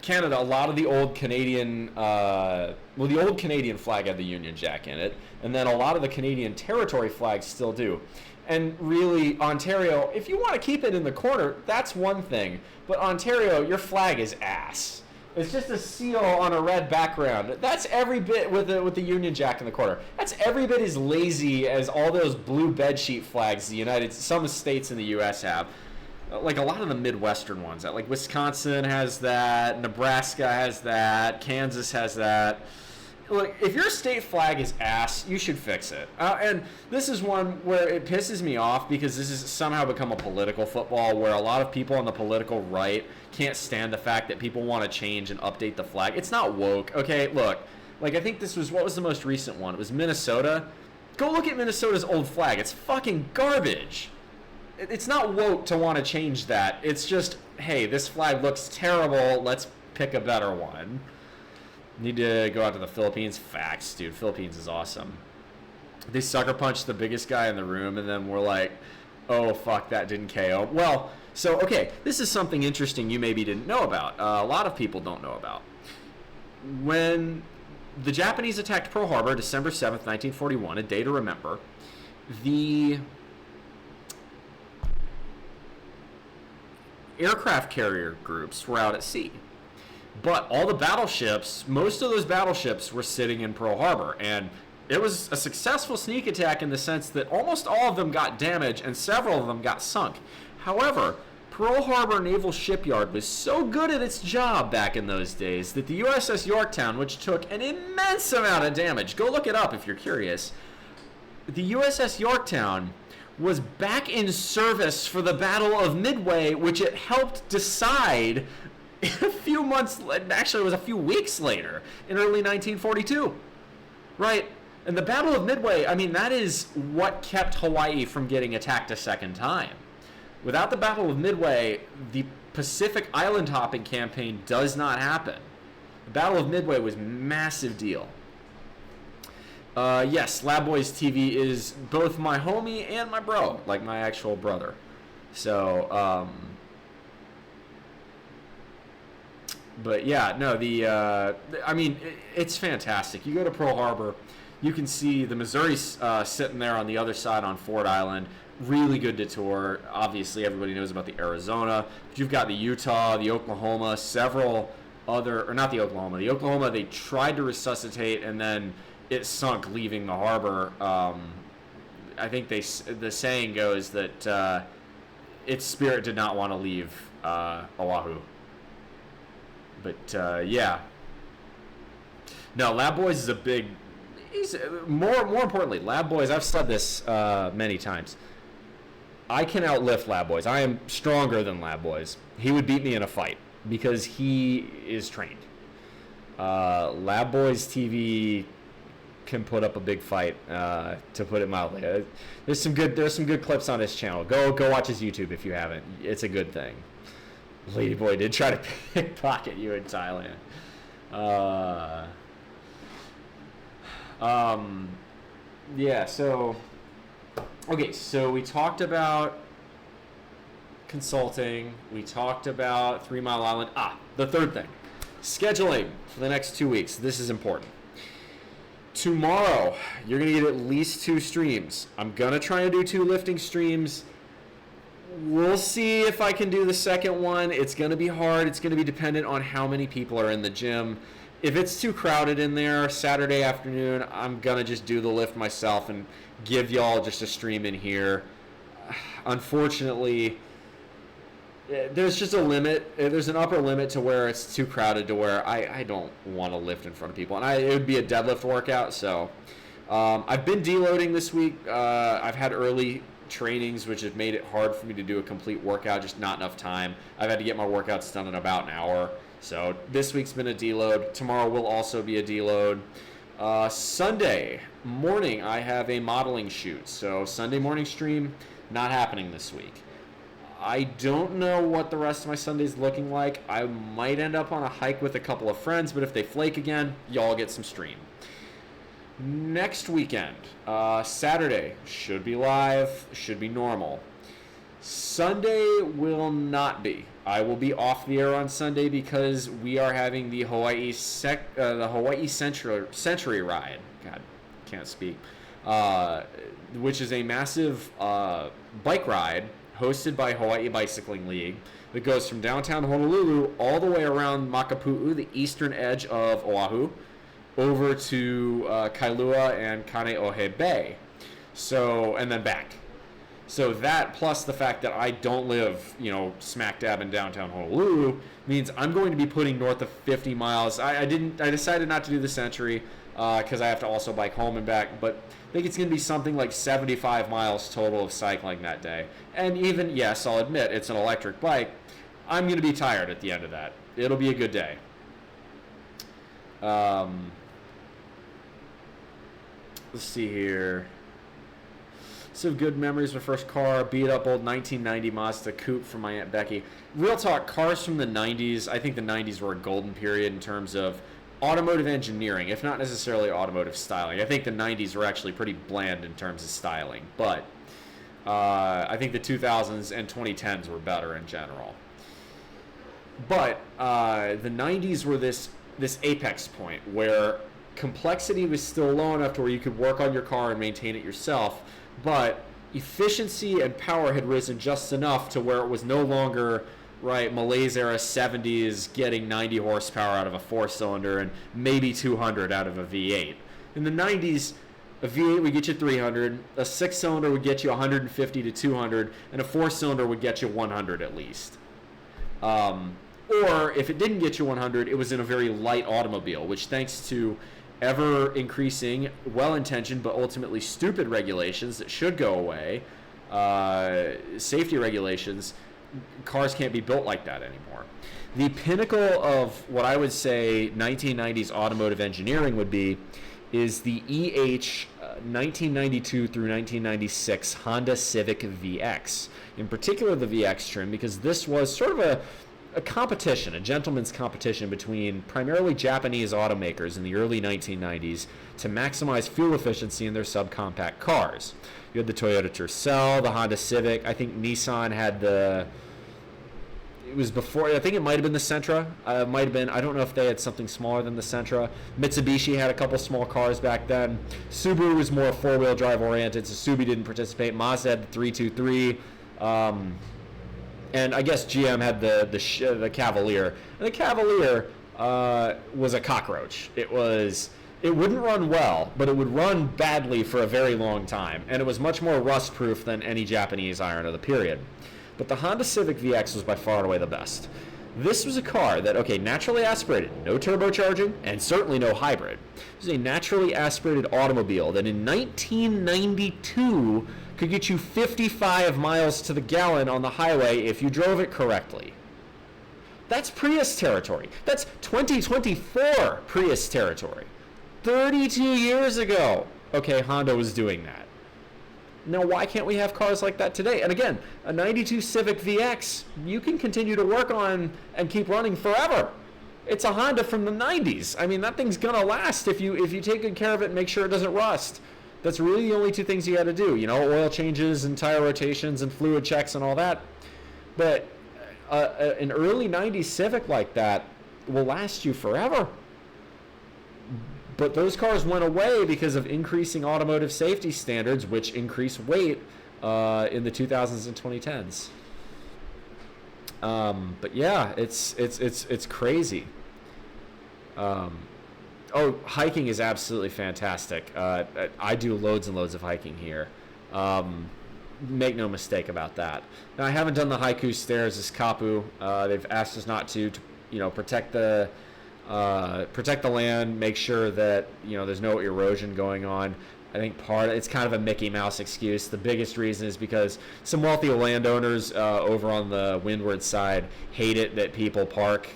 Canada, a lot of the old Canadian, the old Canadian flag had the Union Jack in it, and then a lot of the Canadian territory flags still do. And really, Ontario, if you want to keep it in the corner, that's one thing. But Ontario, your flag is ass. It's just a seal on a red background. That's every bit with the Union Jack in the corner. That's every bit as lazy as all those blue bedsheet flags some states in the U.S. have. Like a lot of the Midwestern ones. Like Wisconsin has that, Nebraska has that, Kansas has that. Look, if your state flag is ass, you should fix it. And this is one where it pisses me off because this has somehow become a political football where a lot of people on the political right can't stand the fact that people want to change and update the flag. It's not woke, okay? Look, like I think what was the most recent one? It was Minnesota. Go look at Minnesota's old flag. It's fucking garbage. It's not woke to want to change that. It's just, hey, this flag looks terrible. Let's pick a better one. Need to go out to the Philippines. Facts, dude. Philippines is awesome. They sucker punched the biggest guy in the room, and then we're like, oh, fuck, that didn't KO. Well, so, okay, this is something interesting you maybe didn't know about. A lot of people don't know about. When the Japanese attacked Pearl Harbor, December 7th, 1941, a day to remember, the aircraft carrier groups were out at sea. But all the battleships, most of those battleships were sitting in Pearl Harbor, and it was a successful sneak attack in the sense that almost all of them got damaged and several of them got sunk. However, Pearl Harbor Naval Shipyard was so good at its job back in those days that the USS Yorktown, which took an immense amount of damage, go look it up if you're curious, the USS Yorktown was back in service for the Battle of Midway, which it helped decide a few months, actually it was a few weeks later, in early 1942. Right? And the Battle of Midway, I mean, that is what kept Hawaii from getting attacked a second time. Without the Battle of Midway, the Pacific island hopping campaign does not happen. The Battle of Midway was a massive deal. Yes, LabboysTV is both my homie and my bro, like my actual brother. So, but yeah, no, I mean, it's fantastic. You go to Pearl Harbor, you can see the Missouri sitting there on the other side on Ford Island. Really good to tour. Obviously, everybody knows about the Arizona. But you've got the Utah, the Oklahoma, several other, or not the Oklahoma. The Oklahoma they tried to resuscitate, and then it sunk leaving the harbor. I think the saying goes that its spirit did not want to leave Oahu. But yeah, no, Lab Boys is He's more importantly, Lab Boys. I've said this many times. I can outlift Lab Boys. I am stronger than Lab Boys. He would beat me in a fight because he is trained. LabboysTV can put up a big fight, to put it mildly. There's some good clips on his channel. Go watch his YouTube if you haven't. It's a good thing. Ladyboy did try to pickpocket you in Thailand. Yeah, so okay, so we talked about consulting, we talked about 3 Mile Island. The third thing, scheduling for the next 2 weeks. This is important. Tomorrow you're gonna get at least 2 streams. I'm gonna try and do 2 lifting streams. We'll see if I can do the second one. It's gonna be hard. It's gonna be dependent on how many people are in the gym. If it's too crowded in there Saturday afternoon, I'm going to just do the lift myself and give y'all just a stream in here. Unfortunately, there's just a limit. There's an upper limit to where it's too crowded to where I don't want to lift in front of people. And it would be a deadlift workout. So I've been deloading this week. I've had early trainings, which have made it hard for me to do a complete workout, just not enough time. I've had to get my workouts done in about an hour. So this week's been a deload. Tomorrow will also be a deload. Sunday morning, I have a modeling shoot. So Sunday morning stream, not happening this week. I don't know what the rest of my Sunday's looking like. I might end up on a hike with a couple of friends, but if they flake again, y'all get some stream. Next weekend, Saturday, should be live, should be normal. Sunday will not be. I will be off the air on Sunday because we are having the Hawaii Century Ride. God, can't speak. Which is a massive bike ride hosted by Hawaii Bicycling League that goes from downtown Honolulu all the way around Makapu'u, the eastern edge of Oahu, over to Kailua and Kaneohe Bay. So, and then back. So that, plus the fact that I don't live, smack dab in downtown Honolulu, means I'm going to be putting north of 50 miles. I decided not to do the Century because I have to also bike home and back, but I think it's going to be something like 75 miles total of cycling that day. And even, yes, I'll admit, it's an electric bike. I'm going to be tired at the end of that. It'll be a good day. Let's see here. Some good memories. My first car, beat up old 1990 Mazda coupe from my Aunt Becky. Real talk, cars from the 90s. I think the 90s were a golden period in terms of automotive engineering, if not necessarily automotive styling. I think the 90s were actually pretty bland in terms of styling, but I think the 2000s and 2010s were better in general. But the 90s were this apex point where complexity was still low enough to where you could work on your car and maintain it yourself, but efficiency and power had risen just enough to where it was no longer, right, Malaise era 70s getting 90 horsepower out of a 4-cylinder and maybe 200 out of a V8. In the 90s, a V8 would get you 300, a 6-cylinder would get you 150 to 200, and a 4-cylinder would get you 100 at least. Or if it didn't get you 100, it was in a very light automobile, which thanks to ever increasing, well-intentioned but ultimately stupid regulations that should go away, safety regulations, cars can't be built like that anymore. The pinnacle of what I would say 1990s automotive engineering would be is the EH 1992 through 1996 Honda Civic VX. In particular the VX trim, because this was sort of a competition, a gentleman's competition between primarily Japanese automakers in the early 1990s to maximize fuel efficiency in their subcompact cars. You had the Toyota Tercel, the Honda Civic. I think Nissan had it was before, I think it might have been the Sentra. It might have been, I don't know if they had something smaller than the Sentra. Mitsubishi had a couple small cars back then. Subaru was more four-wheel drive oriented, so Subi didn't participate. Mazda had the 323. And I guess GM had the Cavalier. And the Cavalier was a cockroach. It wouldn't run well, but it would run badly for a very long time. And it was much more rust-proof than any Japanese iron of the period. But the Honda Civic VX was by far and away the best. This was a car that, okay, naturally aspirated, no turbocharging, and certainly no hybrid. This is a naturally aspirated automobile that in 1992 could get you 55 miles to the gallon on the highway if you drove it correctly. That's Prius territory. That's 2024 Prius territory. 32 years ago, okay, Honda was doing that. Now, why can't we have cars like that today? And again, a 92 Civic VX, you can continue to work on and keep running forever. It's a Honda from the 90s. I mean, that thing's gonna last if you take good care of it and make sure it doesn't rust. That's really the only two things you got to do. You know, oil changes and tire rotations and fluid checks and all that. But an early 90s Civic like that will last you forever. But those cars went away because of increasing automotive safety standards, which increase weight in the 2000s and 2010s. But yeah, it's crazy. Hiking is absolutely fantastic. I do loads and loads of hiking here. Make no mistake about that. Now, I haven't done the haiku stairs as Kapu. They've asked us not to protect the land, make sure that there's no erosion going on. I think it's kind of a Mickey Mouse excuse. The biggest reason is because some wealthy landowners over on the windward side hate it that people park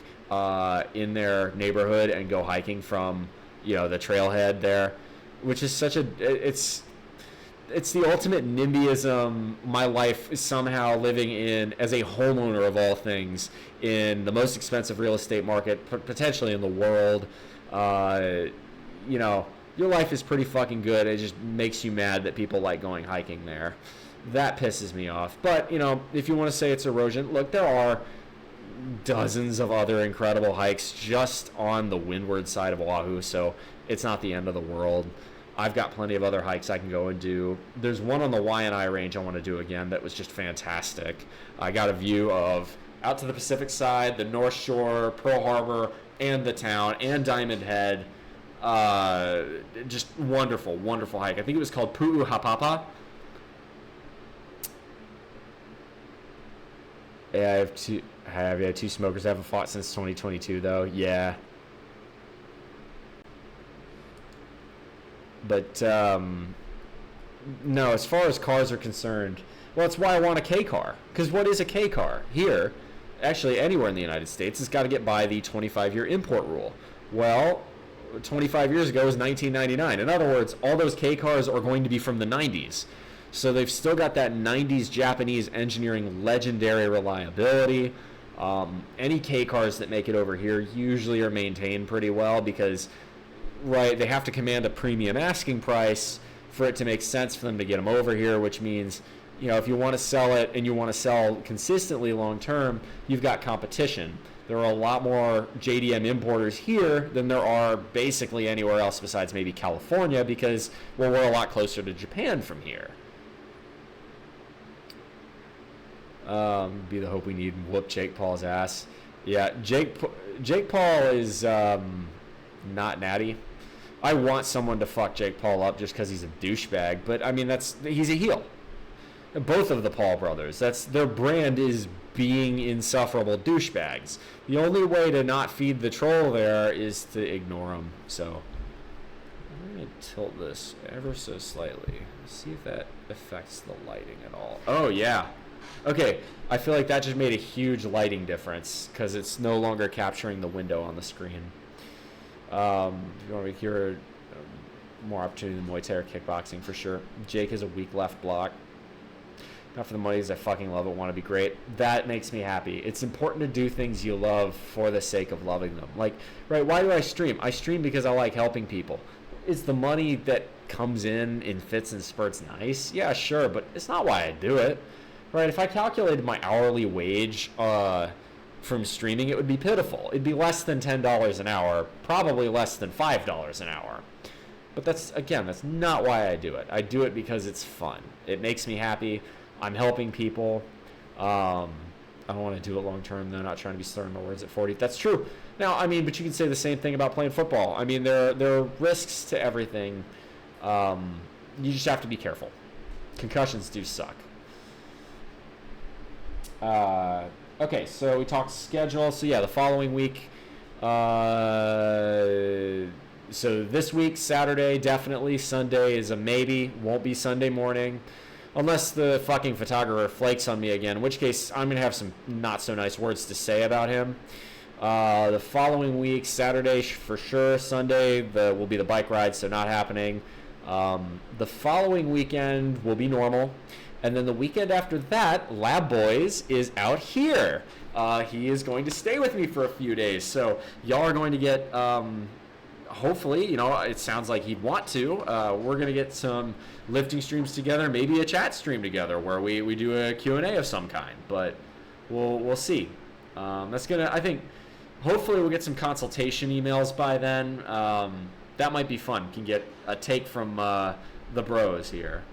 in their neighborhood and go hiking from the trailhead there, which is it's the ultimate NIMBYism. My life is somehow living in, as a homeowner of all things, in the most expensive real estate market potentially in the world. Your life is pretty fucking good. It just makes you mad that people like going hiking there. That pisses me off. But if you want to say it's erosion, look, there are dozens of other incredible hikes just on the windward side of Oahu, so it's not the end of the world. I've got plenty of other hikes I can go and do. There's one on the Waianae Range I want to do again that was just fantastic. I got a view of out to the Pacific side, the North Shore, Pearl Harbor, and the town, and Diamond Head. Just wonderful, wonderful hike. I think it was called Pu'uhapapa. Yeah, I have two smokers I haven't fought since 2022, though. Yeah. But, no, as far as cars are concerned, well, that's why I want a K car. Because what is a K car? Here, actually anywhere in the United States, it's got to get by the 25-year import rule. Well, 25 years ago was 1999. In other words, all those K cars are going to be from the 90s. So they've still got that 90s Japanese engineering legendary reliability. Any K cars that make it over here usually are maintained pretty well because, right, they have to command a premium asking price for it to make sense for them to get them over here, which means, if you want to sell it and you want to sell consistently long term, you've got competition. There are a lot more JDM importers here than there are basically anywhere else besides maybe California because, well, we're a lot closer to Japan from here. Be the hope we need. Whoop Jake Paul's ass. Yeah, Jake Paul is not natty. I want someone to fuck Jake Paul up just because he's a douchebag, but I mean he's a heel. Both of the Paul brothers. Their brand is being insufferable douchebags. The only way to not feed the troll there is to ignore them. So I'm gonna tilt this ever so slightly. See if that affects the lighting at all. Oh yeah. Okay, I feel like that just made a huge lighting difference because it's no longer capturing the window on the screen. If you want to hear more opportunity than Muay Thai or kickboxing, for sure. Jake has a weak left block. Not for the money, because I fucking love it, want to be great. That makes me happy. It's important to do things you love for the sake of loving them. Like, right, why do I stream? I stream because I like helping people. Is the money that comes in fits and spurts nice? Yeah, sure, but it's not why I do it. Right, if I calculated my hourly wage from streaming, it would be pitiful. It'd be less than $10 an hour, probably less than $5 an hour. But that's not why I do it. I do it because it's fun. It makes me happy. I'm helping people. I don't want to do it long term, though. Not trying to be slurring my words at 40. That's true. Now, I mean, but you can say the same thing about playing football. I mean, there are risks to everything. You just have to be careful. Concussions do suck. Okay, so we talked schedule. So yeah, the following week. So this week, Saturday, definitely. Sunday is a maybe. Won't be Sunday morning. Unless the fucking photographer flakes on me again, in which case I'm going to have some not so nice words to say about him. The following week, Saturday for sure. Sunday will be the bike ride, so not happening. The following weekend will be normal. And then the weekend after that, Lab Boys is out here. He is going to stay with me for a few days. So y'all are going to get, hopefully, it sounds like he'd want to. We're going to get some lifting streams together, maybe a chat stream together where we do a Q&A of some kind. But we'll see. That's going to, I think, hopefully we'll get some consultation emails by then. That might be fun. Can get a take from the bros here.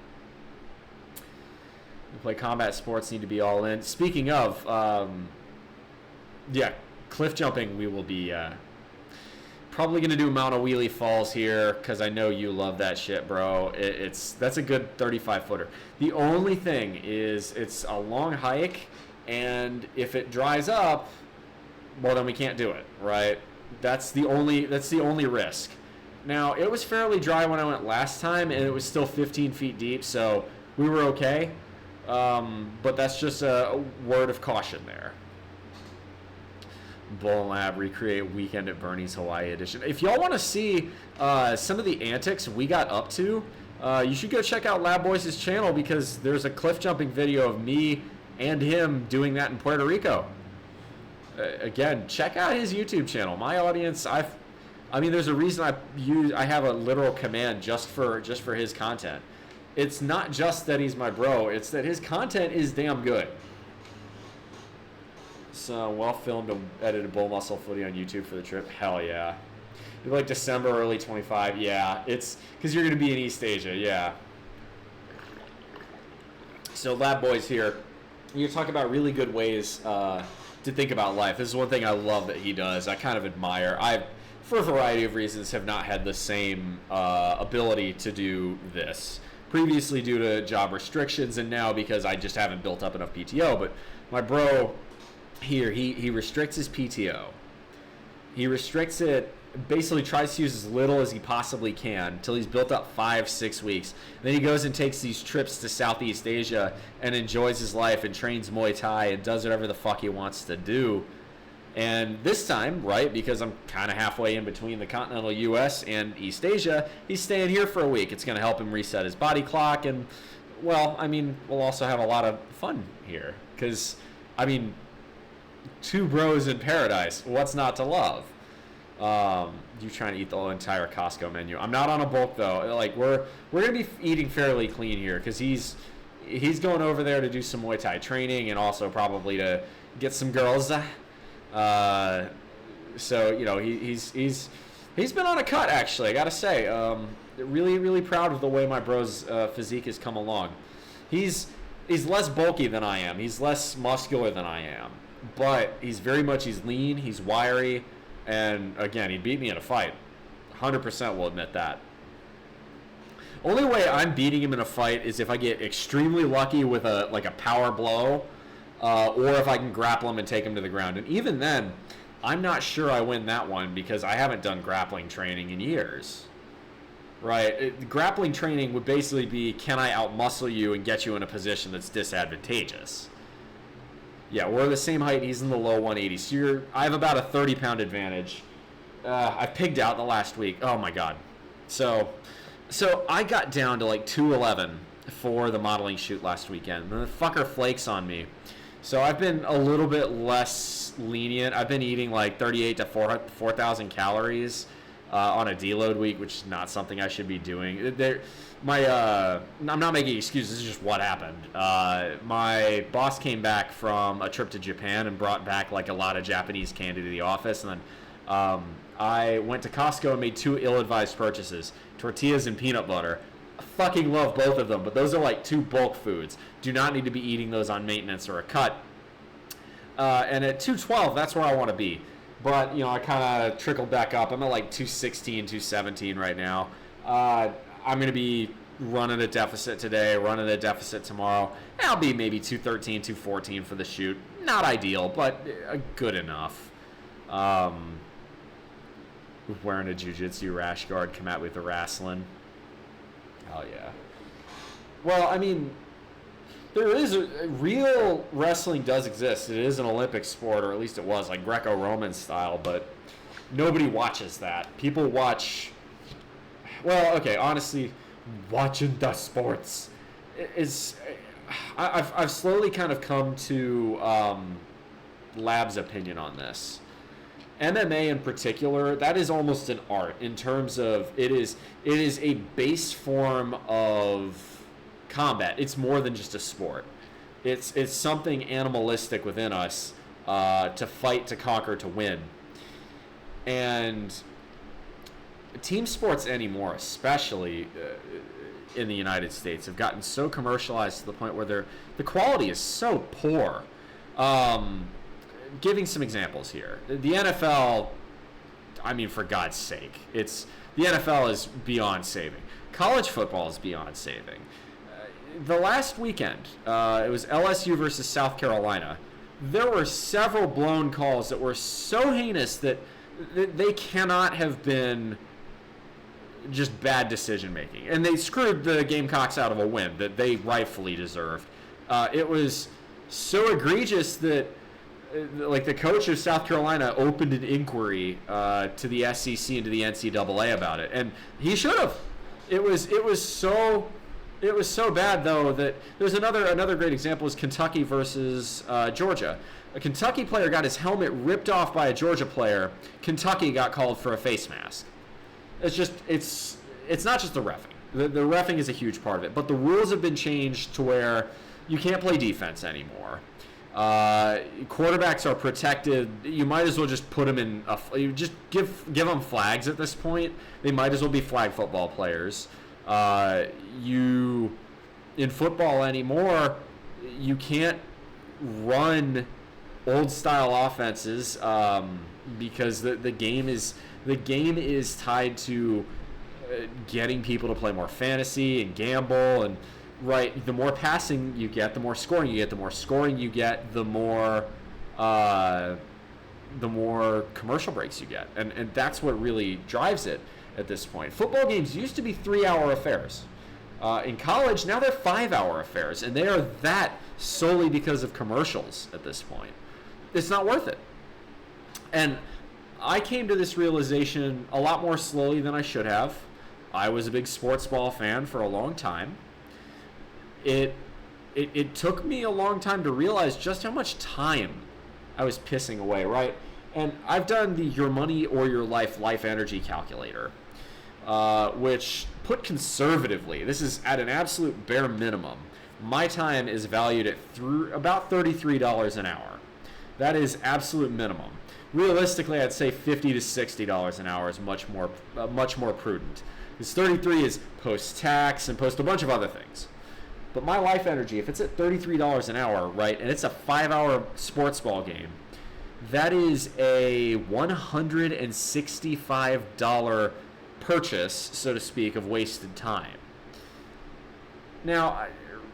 We play combat sports, need to be all in. Speaking of, cliff jumping, we will be probably going to do Mount Wheelie Falls here because I know you love that shit, bro. That's a good 35-footer. The only thing is it's a long hike, and if it dries up, well, then we can't do it, right? That's the only risk. Now, it was fairly dry when I went last time, and it was still 15 feet deep, so we were okay. But that's just a word of caution there. Bull Lab recreate Weekend at Bernie's Hawaii edition. If y'all want to see some of the antics we got up to, you should go check out Lab Boys' channel because there's a cliff jumping video of me and him doing that in Puerto Rico. Again, check out his YouTube channel. My audience, there's a reason I have a literal command just for his content. It's not just that he's my bro, it's that his content is damn good. So, well filmed and edited BullMuscle footy on YouTube for the trip. Hell yeah. Like December, early 25. Yeah, it's because you're going to be in East Asia. Yeah. So, Lab Boys here. You talk about really good ways to think about life. This is one thing I love that he does. I kind of admire. For a variety of reasons, have not had the same ability to do this. Previously due to job restrictions, and now because I just haven't built up enough PTO. But my bro here, he restricts his PTO. He restricts it, basically tries to use as little as he possibly can until he's built up 5-6 weeks. And then he goes and takes these trips to Southeast Asia and enjoys his life and trains Muay Thai and does whatever the fuck he wants to do. And this time, right, because I'm kind of halfway in between the continental U.S. and East Asia, he's staying here for a week. It's going to help him reset his body clock. And, well, we'll also have a lot of fun here. Because, two bros in paradise. What's not to love? You trying to eat the entire Costco menu. I'm not on a bulk, though. Like, we're going to be eating fairly clean here because he's going over there to do some Muay Thai training and also probably to get some girls. So he's been on a cut, actually, I gotta say. Really, really proud of the way my bro's physique has come along. He's less bulky than I am. He's less muscular than I am. But he's lean, he's wiry, and again, he beat me in a fight. 100% will admit that. Only way I'm beating him in a fight is if I get extremely lucky with a power blow, or if I can grapple him and take him to the ground. And even then, I'm not sure I win that one because I haven't done grappling training in years. Right? Grappling training would basically be, can I outmuscle you and get you in a position that's disadvantageous? Yeah, we're the same height. He's in the low 180s. So I have about a 30-pound advantage. I pigged out the last week. Oh, my God. So I got down to like 211 for the modeling shoot last weekend. And the fucker flakes on me. So I've been a little bit less lenient. I've been eating like 38 to 4,000 calories on a deload week, which is not something I should be doing. I'm not making excuses. This is just what happened. My boss came back from a trip to Japan and brought back like a lot of Japanese candy to the office. And then I went to Costco and made 2 ill-advised purchases, tortillas and peanut butter. I fucking love both of them, but those are like 2 bulk foods. Do not need to be eating those on maintenance or a cut. And at 212, that's where I want to be. But, I kind of trickled back up. I'm at like 216, 217 right now. I'm going to be running a deficit today, running a deficit tomorrow. I'll be maybe 213, 214 for the shoot. Not ideal, but good enough. Wearing a jiu-jitsu rash guard, come out with the wrestling. Hell yeah. Well, I mean, there is real wrestling does exist. It is an Olympic sport, or at least it was, like Greco-Roman style, but nobody watches that. People watch, well, okay, honestly, watching the sports is, I've slowly kind of come to Lab's opinion on this. MMA in particular, that is almost an art in terms of it is a base form of combat. It's more than just a sport. It's something animalistic within us to fight, to conquer, to win. And team sports anymore, especially in the United States, have gotten so commercialized to the point where the quality is so poor. Giving some examples here. The NFL, I mean, for God's sake, the NFL is beyond saving. College football is beyond saving. The last weekend, it was LSU versus South Carolina. There were several blown calls that were so heinous that they cannot have been just bad decision making. And they screwed the Gamecocks out of a win that they rightfully deserved. It was so egregious that like the coach of South Carolina opened an inquiry to the SEC and to the NCAA about it, and he should have. It was so bad though that there's another great example is Kentucky versus Georgia. A Kentucky player got his helmet ripped off by a Georgia player. Kentucky got called for a face mask. It's not just the reffing. The reffing is a huge part of it, but the rules have been changed to where you can't play defense anymore. Quarterbacks are protected. You might as well just put them in you just give them flags at this point. They might as well be flag football players. In football anymore, you can't run old style offenses because the game is tied to getting people to play more fantasy and gamble. And right, the more passing you get, the more scoring you get. The more scoring you get, the more commercial breaks you get, and that's what really drives it at this point. Football games used to be 3-hour affairs. In college, now they're 5-hour affairs, and they are that solely because of commercials at this point. It's not worth it. And I came to this realization a lot more slowly than I should have. I was a big sports ball fan for a long time. It took me a long time to realize just how much time I was pissing away, right? And I've done the Your Money or Your Life energy calculator, which put conservatively, this is at an absolute bare minimum, my time is valued at about $33 an hour. That is absolute minimum. Realistically, I'd say $50 to $60 an hour is much more prudent. Because 33 is post-tax and post a bunch of other things. But my life energy, if it's at $33 an hour, right, and it's a 5-hour sports ball game, that is a $165 purchase, so to speak, of wasted time. Now,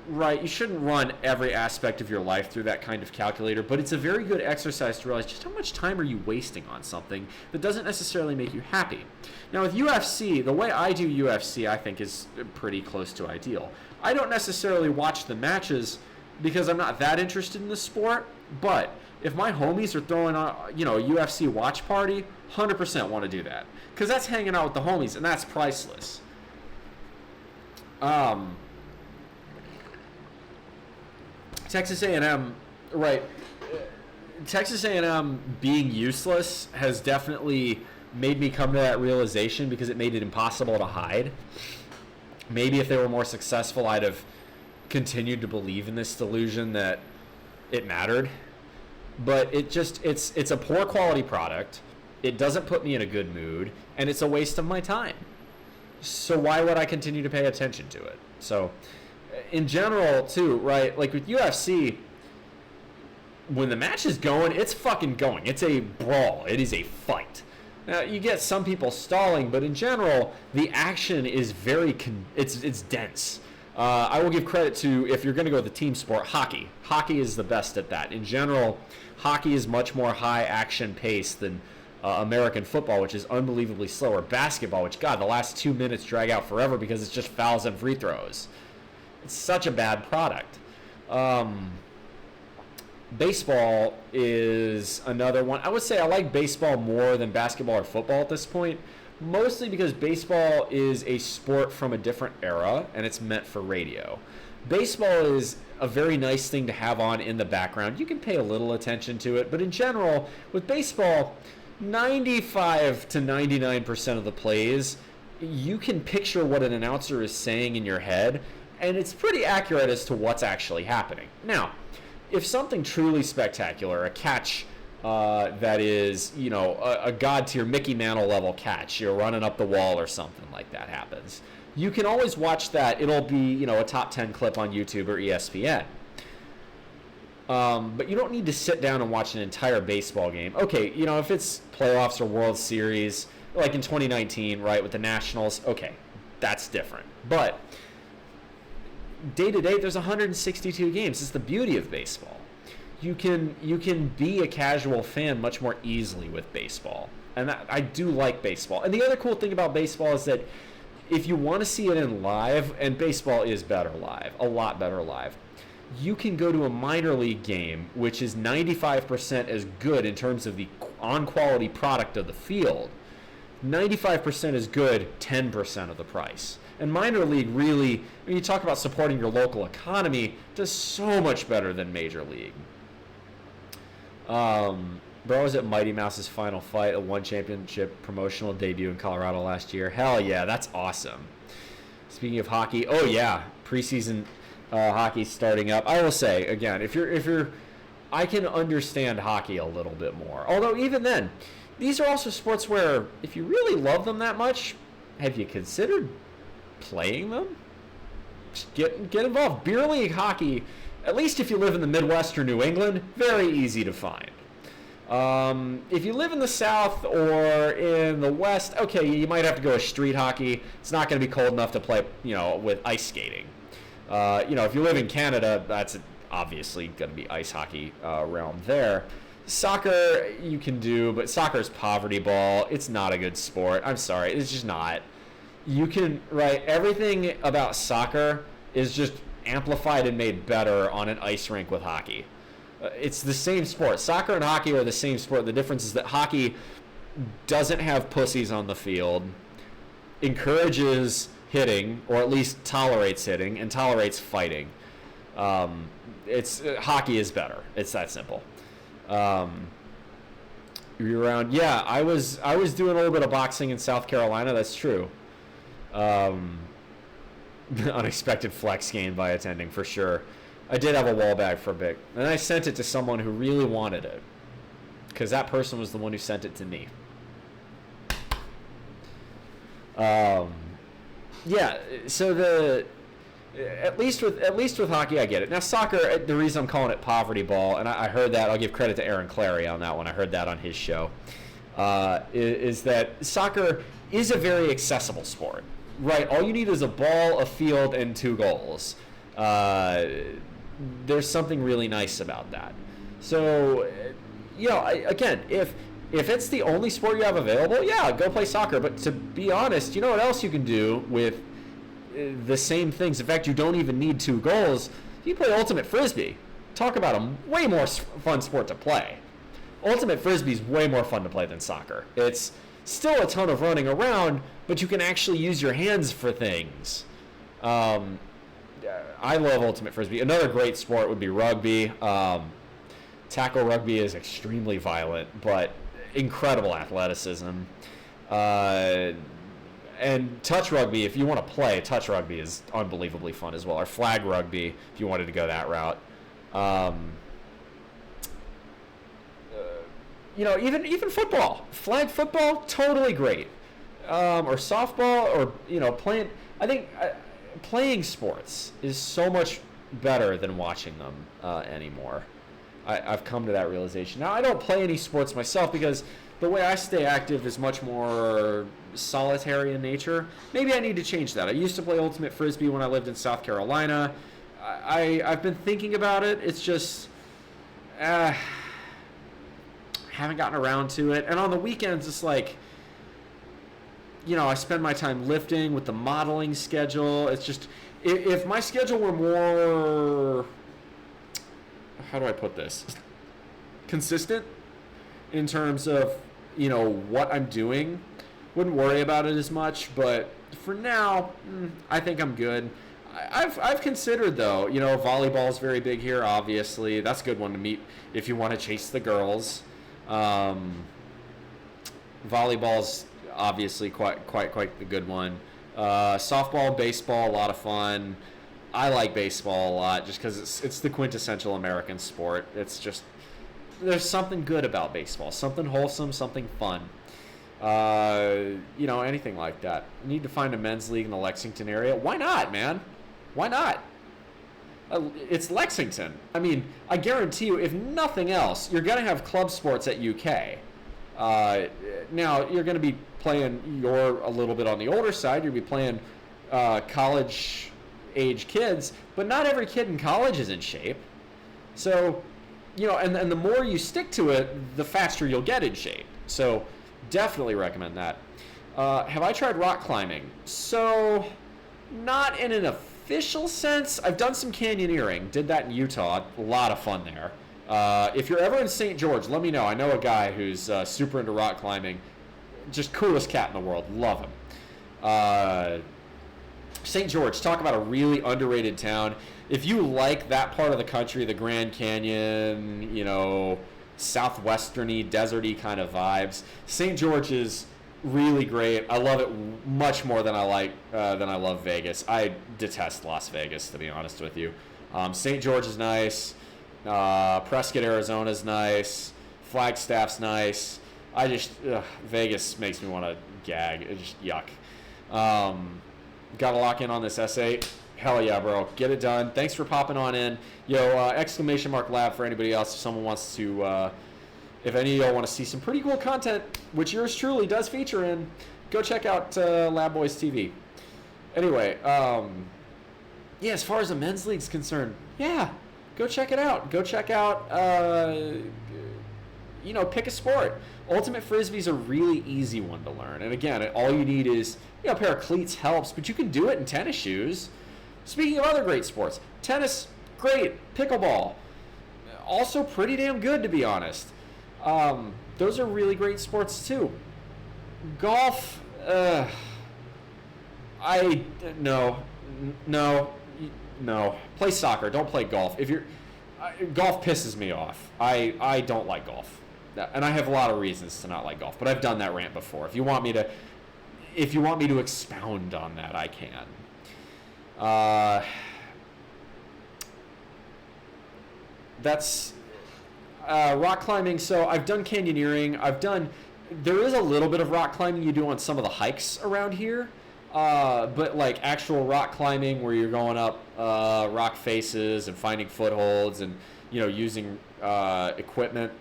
right, you shouldn't run every aspect of your life through that kind of calculator, but it's a very good exercise to realize just how much time are you wasting on something that doesn't necessarily make you happy. Now, with UFC, the way I do UFC, I think, is pretty close to ideal. I don't necessarily watch the matches because I'm not that interested in the sport, but if my homies are throwing on, a UFC watch party, 100% want to do that. Because that's hanging out with the homies, and that's priceless. Texas A&M, right. Texas A&M being useless has definitely made me come to that realization because it made it impossible to hide. Maybe if they were more successful, I'd have continued to believe in this delusion that it mattered. But it's a poor quality product. It doesn't put me in a good mood, and it's a waste of my time. So why would I continue to pay attention to it? So in general, too, right, like with UFC, when the match is going, it's fucking going. It's a brawl. It is a fight. Now, you get some people stalling, but in general, the action is very, it's dense. I will give credit to, if you're going to go with the team sport, hockey. Hockey is the best at that. In general, hockey is much more high action pace than American football, which is unbelievably slow, or basketball, which, God, the last 2 minutes drag out forever because it's just fouls and free throws. It's such a bad product. Baseball is another one. I would say I like baseball more than basketball or football at this point, mostly because baseball is a sport from a different era and it's meant for radio. Baseball is a very nice thing to have on in the background. You can pay a little attention to it, but in general, with baseball, 95 to 99% of the plays, you can picture what an announcer is saying in your head, and it's pretty accurate as to what's actually happening. Now, if something truly spectacular, a catch that is, a god tier Mickey Mantle level catch, you're running up the wall or something like that happens, you can always watch that. It'll be, a top 10 clip on YouTube or ESPN. But you don't need to sit down and watch an entire baseball game. Okay, if it's playoffs or World Series, like in 2019, right, with the Nationals, okay, that's different. But day to day, there's 162 games. It's the beauty of baseball. You can be a casual fan much more easily with baseball, and I do like baseball. And the other cool thing about baseball is that if you want to see it in live, and baseball is better live, a lot better live, you can go to a minor league game, which is 95% as good in terms of the on-quality product of the field. 95% is good, 10% of the price. And minor league really, when you talk about supporting your local economy, does so much better than major league. Bro, I was at Mighty Mouse's final fight, a one championship promotional debut in Colorado last year. Hell yeah, that's awesome. Speaking of hockey, oh yeah, preseason hockey starting up. I will say again, if you're, I can understand hockey a little bit more. Although even then, these are also sports where if you really love them that much, have you considered playing them? Just get involved. Beer league hockey, at least if you live in the Midwest or New England, very easy to find. If you live in the South or in the West, okay, you might have to go with street hockey. It's not going to be cold enough to play, with ice skating. If you live in Canada, that's obviously going to be ice hockey realm there. Soccer you can do, but soccer is poverty ball. It's not a good sport. I'm sorry, it's just not. You can, right, everything about soccer is just amplified and made better on an ice rink with hockey. It's the same sport. Soccer and hockey are the same sport. The difference is that hockey doesn't have pussies on the field, encourages hitting, or at least tolerates hitting, and tolerates fighting. Hockey is better. It's that simple. You're around. Yeah, I was doing a little bit of boxing in South Carolina. That's true. Unexpected flex gain by attending, for sure. I did have a wall bag for a bit, and I sent it to someone who really wanted it, because that person was the one who sent it to me. Yeah, so at least with hockey, I get it. Now soccer, the reason I'm calling it poverty ball, and I heard that, I'll give credit to Aaron Clary on that one. I heard that on his show. Is that soccer is a very accessible sport, right? All you need is a ball, a field, and 2 goals. There's something really nice about that. So, again, if it's the only sport you have available, yeah, go play soccer. But to be honest, you know what else you can do with the same things? In fact, you don't even need 2 goals. You play Ultimate Frisbee. Talk about a way more fun sport to play. Ultimate Frisbee is way more fun to play than soccer. It's still a ton of running around, but you can actually use your hands for things. I love Ultimate Frisbee. Another great sport would be rugby. Tackle rugby is extremely violent, but incredible athleticism. And touch rugby, if you want to play, touch rugby is unbelievably fun as well. Or flag rugby, if you wanted to go that route. Even football. Flag football, totally great. Or softball, or, playing. I think playing sports is so much better than watching them anymore. I've come to that realization. Now, I don't play any sports myself because the way I stay active is much more solitary in nature. Maybe I need to change that. I used to play ultimate frisbee when I lived in South Carolina. I've been thinking about it. It's just haven't gotten around to it. And on the weekends, it's like, I spend my time lifting with the modeling schedule. It's just, if my schedule were more, how do I put this? Consistent in terms of, what I'm doing, wouldn't worry about it as much. But for now, I think I'm good. I've considered, though, volleyball's very big here, obviously. That's a good one to meet if you want to chase the girls. Volleyball's obviously quite the good one. Softball, baseball, a lot of fun. I like baseball a lot just because it's the quintessential American sport. It's just, there's something good about baseball, something wholesome, something fun. Anything like that. Need to find a men's league in the Lexington area. Why not, man? Why not? It's Lexington. I mean, I guarantee you, if nothing else, you're going to have club sports at UK. Now, you're going to be playing, you're a little bit on the older side, you'll be playing college-age kids, but not every kid in college is in shape. So, and the more you stick to it, the faster you'll get in shape. So, definitely recommend that. Have I tried rock climbing? So, not in an official sense. I've done some canyoneering, did that in Utah, a lot of fun there. If you're ever in St. George, let me know. I know a guy who's super into rock climbing. Just coolest cat in the world. Love him. St. George, talk about a really underrated town. If you like that part of the country, the Grand Canyon, southwesterny, deserty kind of vibes, St. George is really great. I love it much more than I love Vegas. I detest Las Vegas, to be honest with you. St. George is nice. Prescott, Arizona is nice. Flagstaff's nice. Vegas makes me want to gag. It's just yuck. Got to lock in on this essay. Hell yeah, bro. Get it done. Thanks for popping on in. !lab for anybody else if someone wants to, if any of y'all want to see some pretty cool content, which yours truly does feature in, go check out LabboysTV. Anyway, as far as the men's league's concerned, go check it out. Go check out, pick a sport. Ultimate Frisbee's a really easy one to learn. And again, all you need is, a pair of cleats helps, but you can do it in tennis shoes. Speaking of other great sports, tennis, great. Pickleball, also pretty damn good, to be honest. Those are really great sports too. Golf, no. Play soccer. Don't play golf. Golf pisses me off. I don't like golf, and I have a lot of reasons to not like golf. But I've done that rant before. If you want me to expound on that, I can. That's rock climbing. So I've done canyoneering. There is a little bit of rock climbing you do on some of the hikes around here. But like actual rock climbing where you're going up rock faces and finding footholds and using equipment,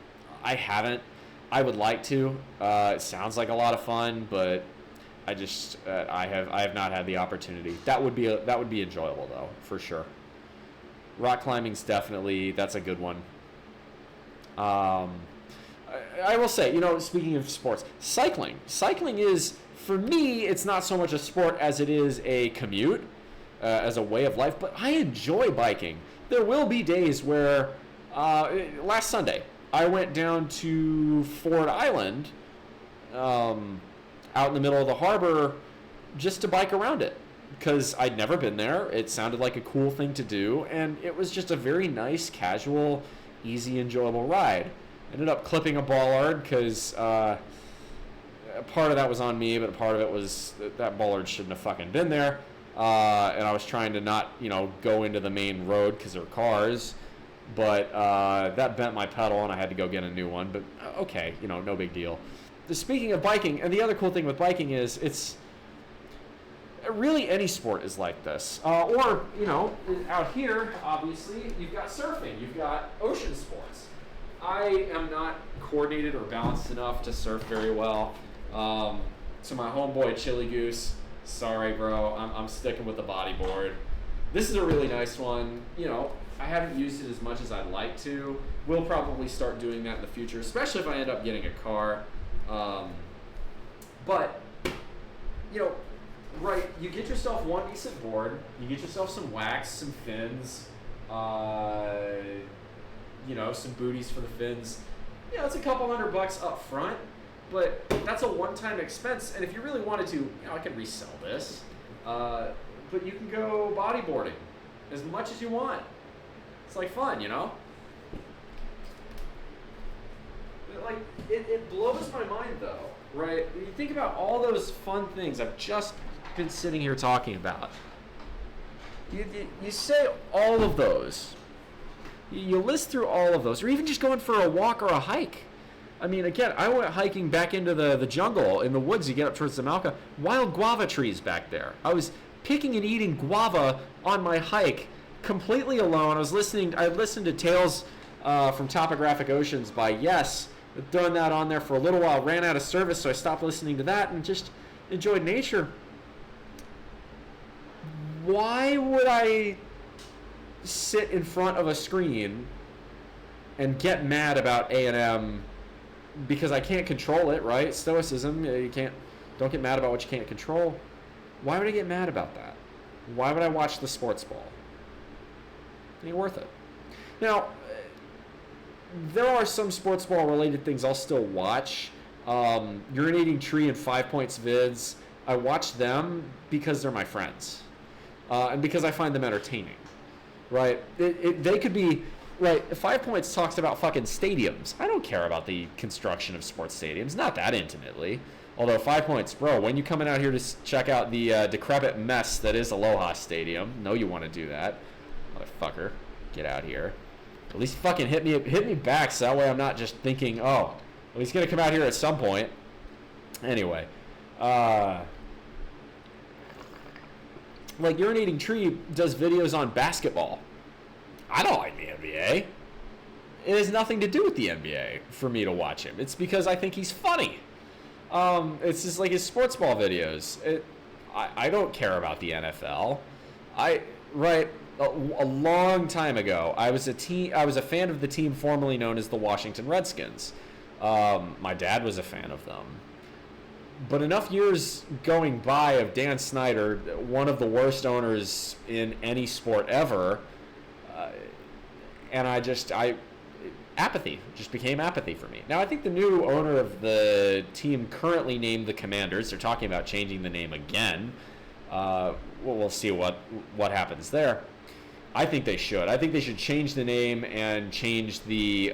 I haven't. I would like to. It sounds like a lot of fun, but I just I have not had the opportunity. That would be enjoyable though, for sure. Rock climbing's that's a good one. I will say, speaking of sports, cycling is, for me, it's not so much a sport as it is a commute, as a way of life, but I enjoy biking. There will be days where, last Sunday, I went down to Ford Island, out in the middle of the harbor, just to bike around it, because I'd never been there. It sounded like a cool thing to do, and it was just a very nice, casual, easy, enjoyable ride. Ended up clipping a bollard, because part of that was on me, but part of it was that bollard shouldn't have fucking been there. And I was trying to not, go into the main road because there were cars. But that bent my pedal, and I had to go get a new one. But okay, no big deal. Speaking of biking, and the other cool thing with biking is it's really any sport is like this. Or, out here, obviously, you've got surfing, you've got ocean sports. I am not coordinated or balanced enough to surf very well. So my homeboy Chili Goose, sorry bro, I'm sticking with the bodyboard. This is a really nice one. You know, I haven't used it as much as I'd like to. We'll probably start doing that in the future, especially if I end up getting a car. But, you know, right, you get yourself one decent board, you get yourself some wax, some fins, you know, some booties for the fins. You know, it's a couple $100 up front, but that's a one-time expense. And if you really wanted to, you know, I could resell this. But you can go bodyboarding as much as you want. It's like fun, you know? Like, it blows my mind though, right? When you think about all those fun things I've just been sitting here talking about. You say all of those. You list through all of those, or even just going for a walk or a hike. I mean, again, I went hiking back into the jungle in the woods. You get up towards the Malca, wild guava trees back there. I was picking and eating guava on my hike completely alone. I listened to Tales from Topographic Oceans by Yes. Throwing that on there for a little while, ran out of service, so I stopped listening to that and just enjoyed nature. Why would I sit in front of a screen and get mad about A&M because I can't control it, right? Stoicism, don't get mad about what you can't control. Why would I get mad about that? Why would I watch the sports ball? It ain't worth it. Now, there are some sports ball related things I'll still watch. Urinating Tree and 5 Points vids, I watch them because they're my friends. And because I find them entertaining. Right? They could be, right, 5 Points talks about fucking stadiums. I don't care about the construction of sports stadiums, not that intimately. Although 5 Points, bro, when you coming out here to check out the decrepit mess that is Aloha Stadium, know you want to do that. Motherfucker, get out here. At least fucking hit me back so that way I'm not just thinking, oh, well, he's going to come out here at some point. Anyway. Like Urinating Tree does videos on basketball. I don't like the NBA. It has nothing to do with the NBA for me to watch him. It's because I think he's funny. It's just like his sports ball videos. I don't care about the NFL. A long time ago, I was a fan of the team formerly known as the Washington Redskins. My dad was a fan of them. But enough years going by of Dan Snyder, one of the worst owners in any sport ever, and apathy just became apathy for me. Now, I think the new owner of the team currently named the Commanders, they're talking about changing the name again. We'll see what happens there. I think they should. I think they should change the name and change the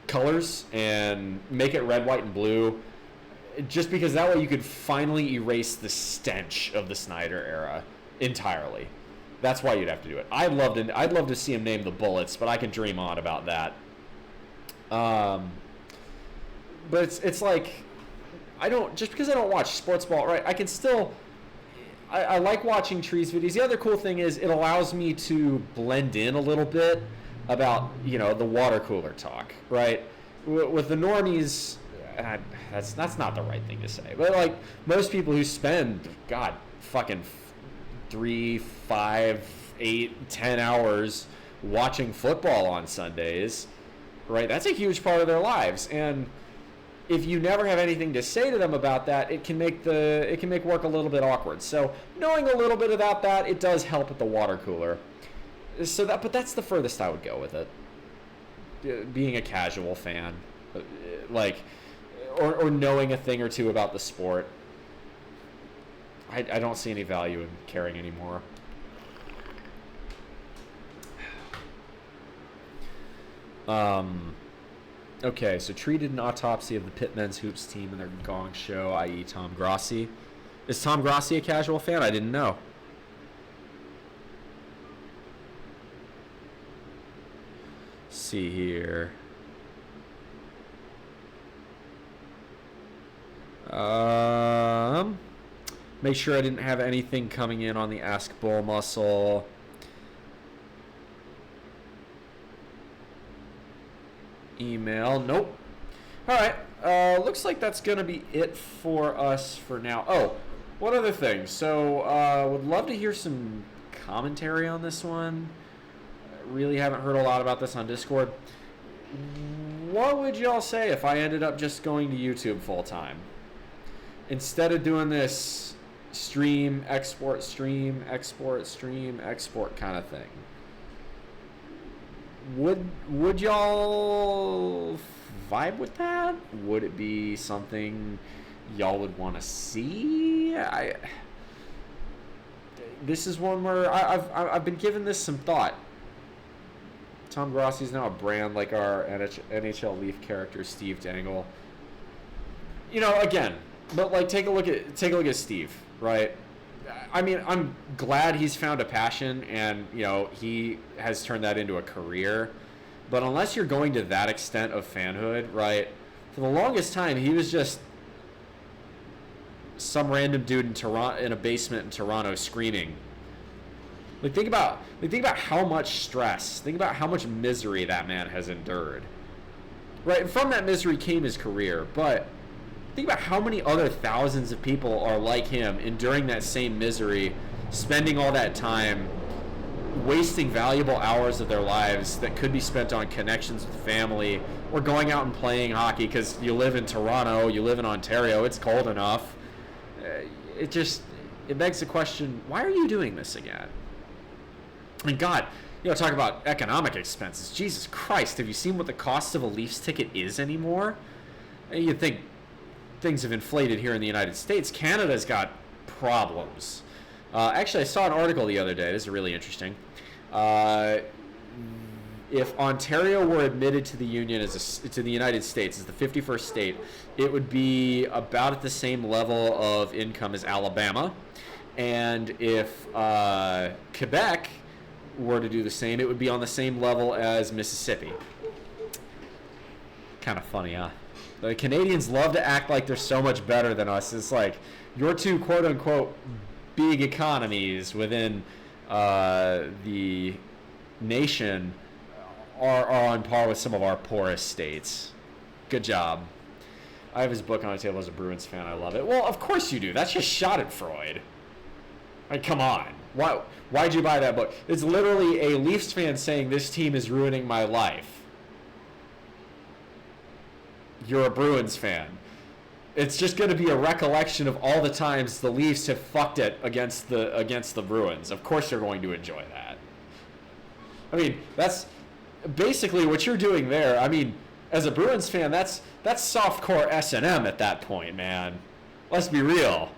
colors and make it red, white, and blue. Just because that way you could finally erase the stench of the Snyder era entirely. That's why you'd have to do it. I'd love to see him name the Bullets, but I can dream on about that. But it's like just because I don't watch sports ball, right? I can still. I like watching Trees videos. The other cool thing is it allows me to blend in a little bit about, the water cooler talk, right? With the normies, that's not the right thing to say. But like most people who spend, God, fucking 3, 5, 8, 10 hours watching football on Sundays, right? That's a huge part of their lives. And if you never have anything to say to them about that, it can make work a little bit awkward. So knowing a little bit about that, it does help with the water cooler. But that's the furthest I would go with it. Being a casual fan, or knowing a thing or two about the sport. I don't see any value in caring anymore. Okay, so Tree did an autopsy of the Pitt men's hoops team and their gong show, i.e. Tom Grossi. Is Tom Grossi a casual fan? I didn't know. Let's see here. Make sure I didn't have anything coming in on the Ask BullMuscle. email. Nope. All right. Looks like that's going to be it for us for now. Oh, one other thing. So, would love to hear some commentary on this one. Really haven't heard a lot about this on Discord. What would y'all say if I ended up just going to YouTube full time? Instead of doing this stream, export kind of thing. Would y'all vibe with that? Would it be something y'all would want to see? This is one where I've been giving this some thought. Tom Grossi's now a brand like our NHL Leaf character Steve Dangle. You know, again, but like take a look at Steve, right? I mean, I'm glad he's found a passion and, you know, he has turned that into a career. But unless you're going to that extent of fanhood, right? For the longest time, he was just some random dude in Toronto, in a basement in Toronto, screaming. Think about how much stress, think about how much misery that man has endured. Right, and from that misery came his career, but think about how many other thousands of people are like him, enduring that same misery, spending all that time, wasting valuable hours of their lives that could be spent on connections with family, or going out and playing hockey because you live in Toronto, you live in Ontario, it's cold enough. It begs the question, why are you doing this again? And God, you know, talk about economic expenses. Jesus Christ, have you seen what the cost of a Leafs ticket is anymore? You'd think things have inflated here in the United States. Canada's got problems. Actually, I saw an article the other day. This is really interesting. If Ontario were admitted to the Union to the United States as the 51st state, it would be about at the same level of income as Alabama. And if Quebec were to do the same, it would be on the same level as Mississippi. Kind of funny, huh? The Canadians love to act like they're so much better than us. It's like your two quote-unquote big economies within the nation are on par with some of our poorest states. Good job. I have his book on the table as a Bruins fan. I love it. Well, of course you do. That's just Schadenfreude. Like, come on. Why'd you buy that book? It's literally a Leafs fan saying this team is ruining my life. You're a Bruins fan. It's just going to be a recollection of all the times the Leafs have fucked it against the Bruins. Of course you're going to enjoy that. I mean, that's basically what you're doing there. I mean, as a Bruins fan, that's softcore S&M at that point, man. Let's be real.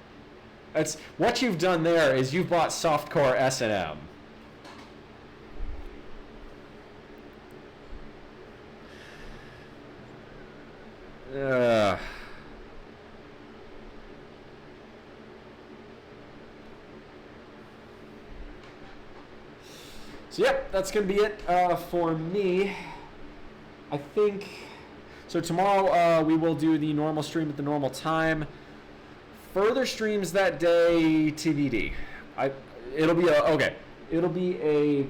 That's what you've done there is you've bought softcore S&M. So yep, that's gonna be it for me. I think so. Tomorrow we will do the normal stream at the normal time. Further streams that day, TBD. It'll be a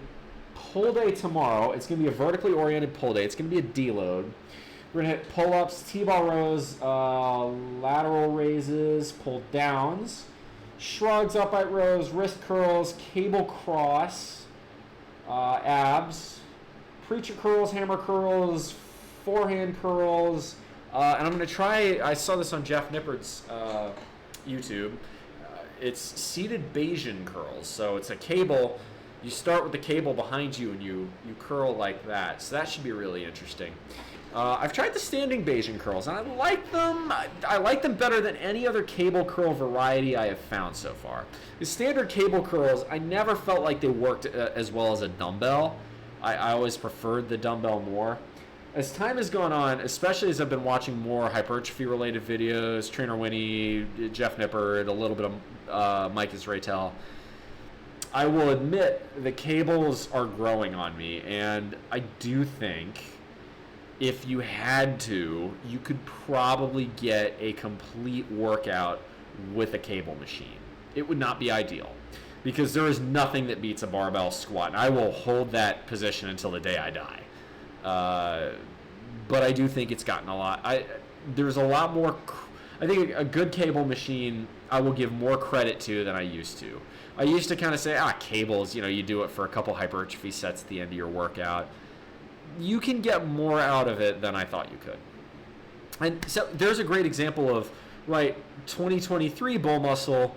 pull day tomorrow. It's gonna be a vertically oriented pull day. It's gonna be a deload. We're gonna hit pull-ups, T-bar rows, lateral raises, pull downs, shrugs, upright rows, wrist curls, cable cross, abs, preacher curls, hammer curls, forehand curls, and I'm gonna try. I saw this on Jeff Nippard's YouTube. It's seated Bayesian curls. So it's a cable. You start with the cable behind you and you curl like that. So that should be really interesting. I've tried the standing Bayesian curls, and I like them. I like them better than any other cable curl variety I have found so far. The standard cable curls, I never felt like they worked as well as a dumbbell. I always preferred the dumbbell more. As time has gone on, especially as I've been watching more hypertrophy-related videos, Trainer Winnie, Jeff Nippard, a little bit of Mike Israetel, I will admit the cables are growing on me, and I do think if you had to, you could probably get a complete workout with a cable machine. It would not be ideal because there is nothing that beats a barbell squat, and I will hold that position until the day I die. but I do think it's gotten a lot. There's a lot more. I think a good cable machine I will give more credit to than I used to. I used to kind of say, cables, you do it for a couple hypertrophy sets at the end of your workout. You can get more out of it than I thought you could. And so there's a great example of, 2023 BullMuscle,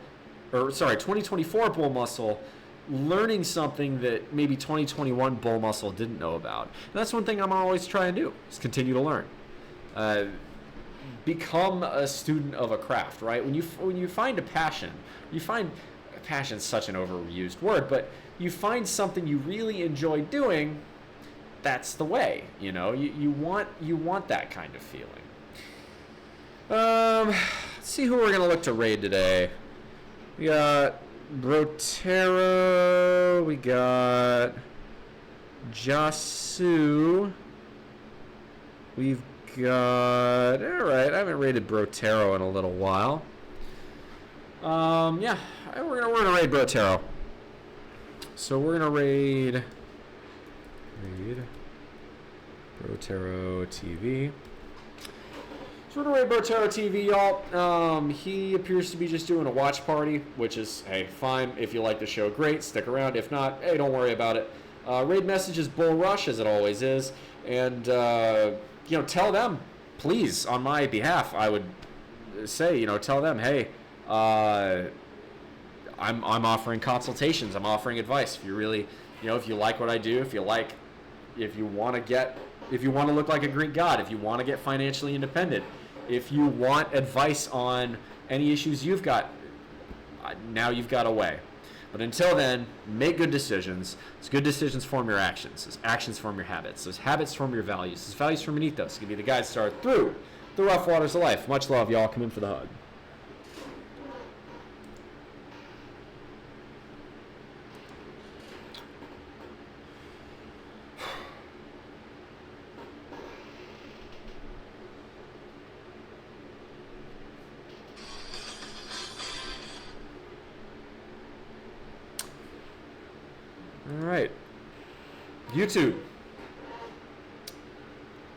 2024 BullMuscle, learning something that maybe 2021 BullMuscle didn't know about. And that's one thing I'm always trying to do, is continue to learn. Become a student of a craft, right? When you find a passion, passion's such an overused word, but you find something you really enjoy doing, that's the way, you want that kind of feeling. Let's see who we're gonna look to raid today. We got Brotero, we got Jasu, we've got, all right, I haven't raided Brotero in a little while. Yeah, we're gonna raid Brotero. So we're gonna raid Brotero TV. So we're gonna raid Brotero TV, y'all. He appears to be just doing a watch party, which is, hey, fine. If you like the show, great. Stick around. If not, hey, don't worry about it. Raid message is Bull Rush, as it always is, and tell them, please, on my behalf, I would say, tell them, hey, I'm offering consultations. I'm offering advice. If you really, if you like what I do, if you want to look like a Greek god, if you want to get financially independent, if you want advice on any issues you've got, now you've got a way. But until then, make good decisions. Those good decisions form your actions. Those actions form your habits. Those habits form your values. Those values form your ethos. Give you the guide star through the rough waters of life. Much love, y'all. Come in for the hug. All right, YouTube.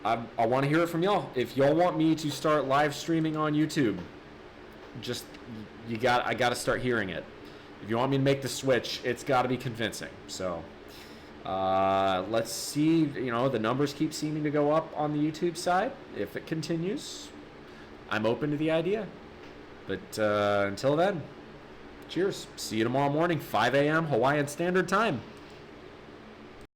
I want to hear it from y'all. If y'all want me to start live streaming on YouTube, I got to start hearing it. If you want me to make the switch, it's got to be convincing. So let's see. The numbers keep seeming to go up on the YouTube side. If it continues, I'm open to the idea. But until then, cheers. See you tomorrow morning, 5 a.m. Hawaiian Standard Time.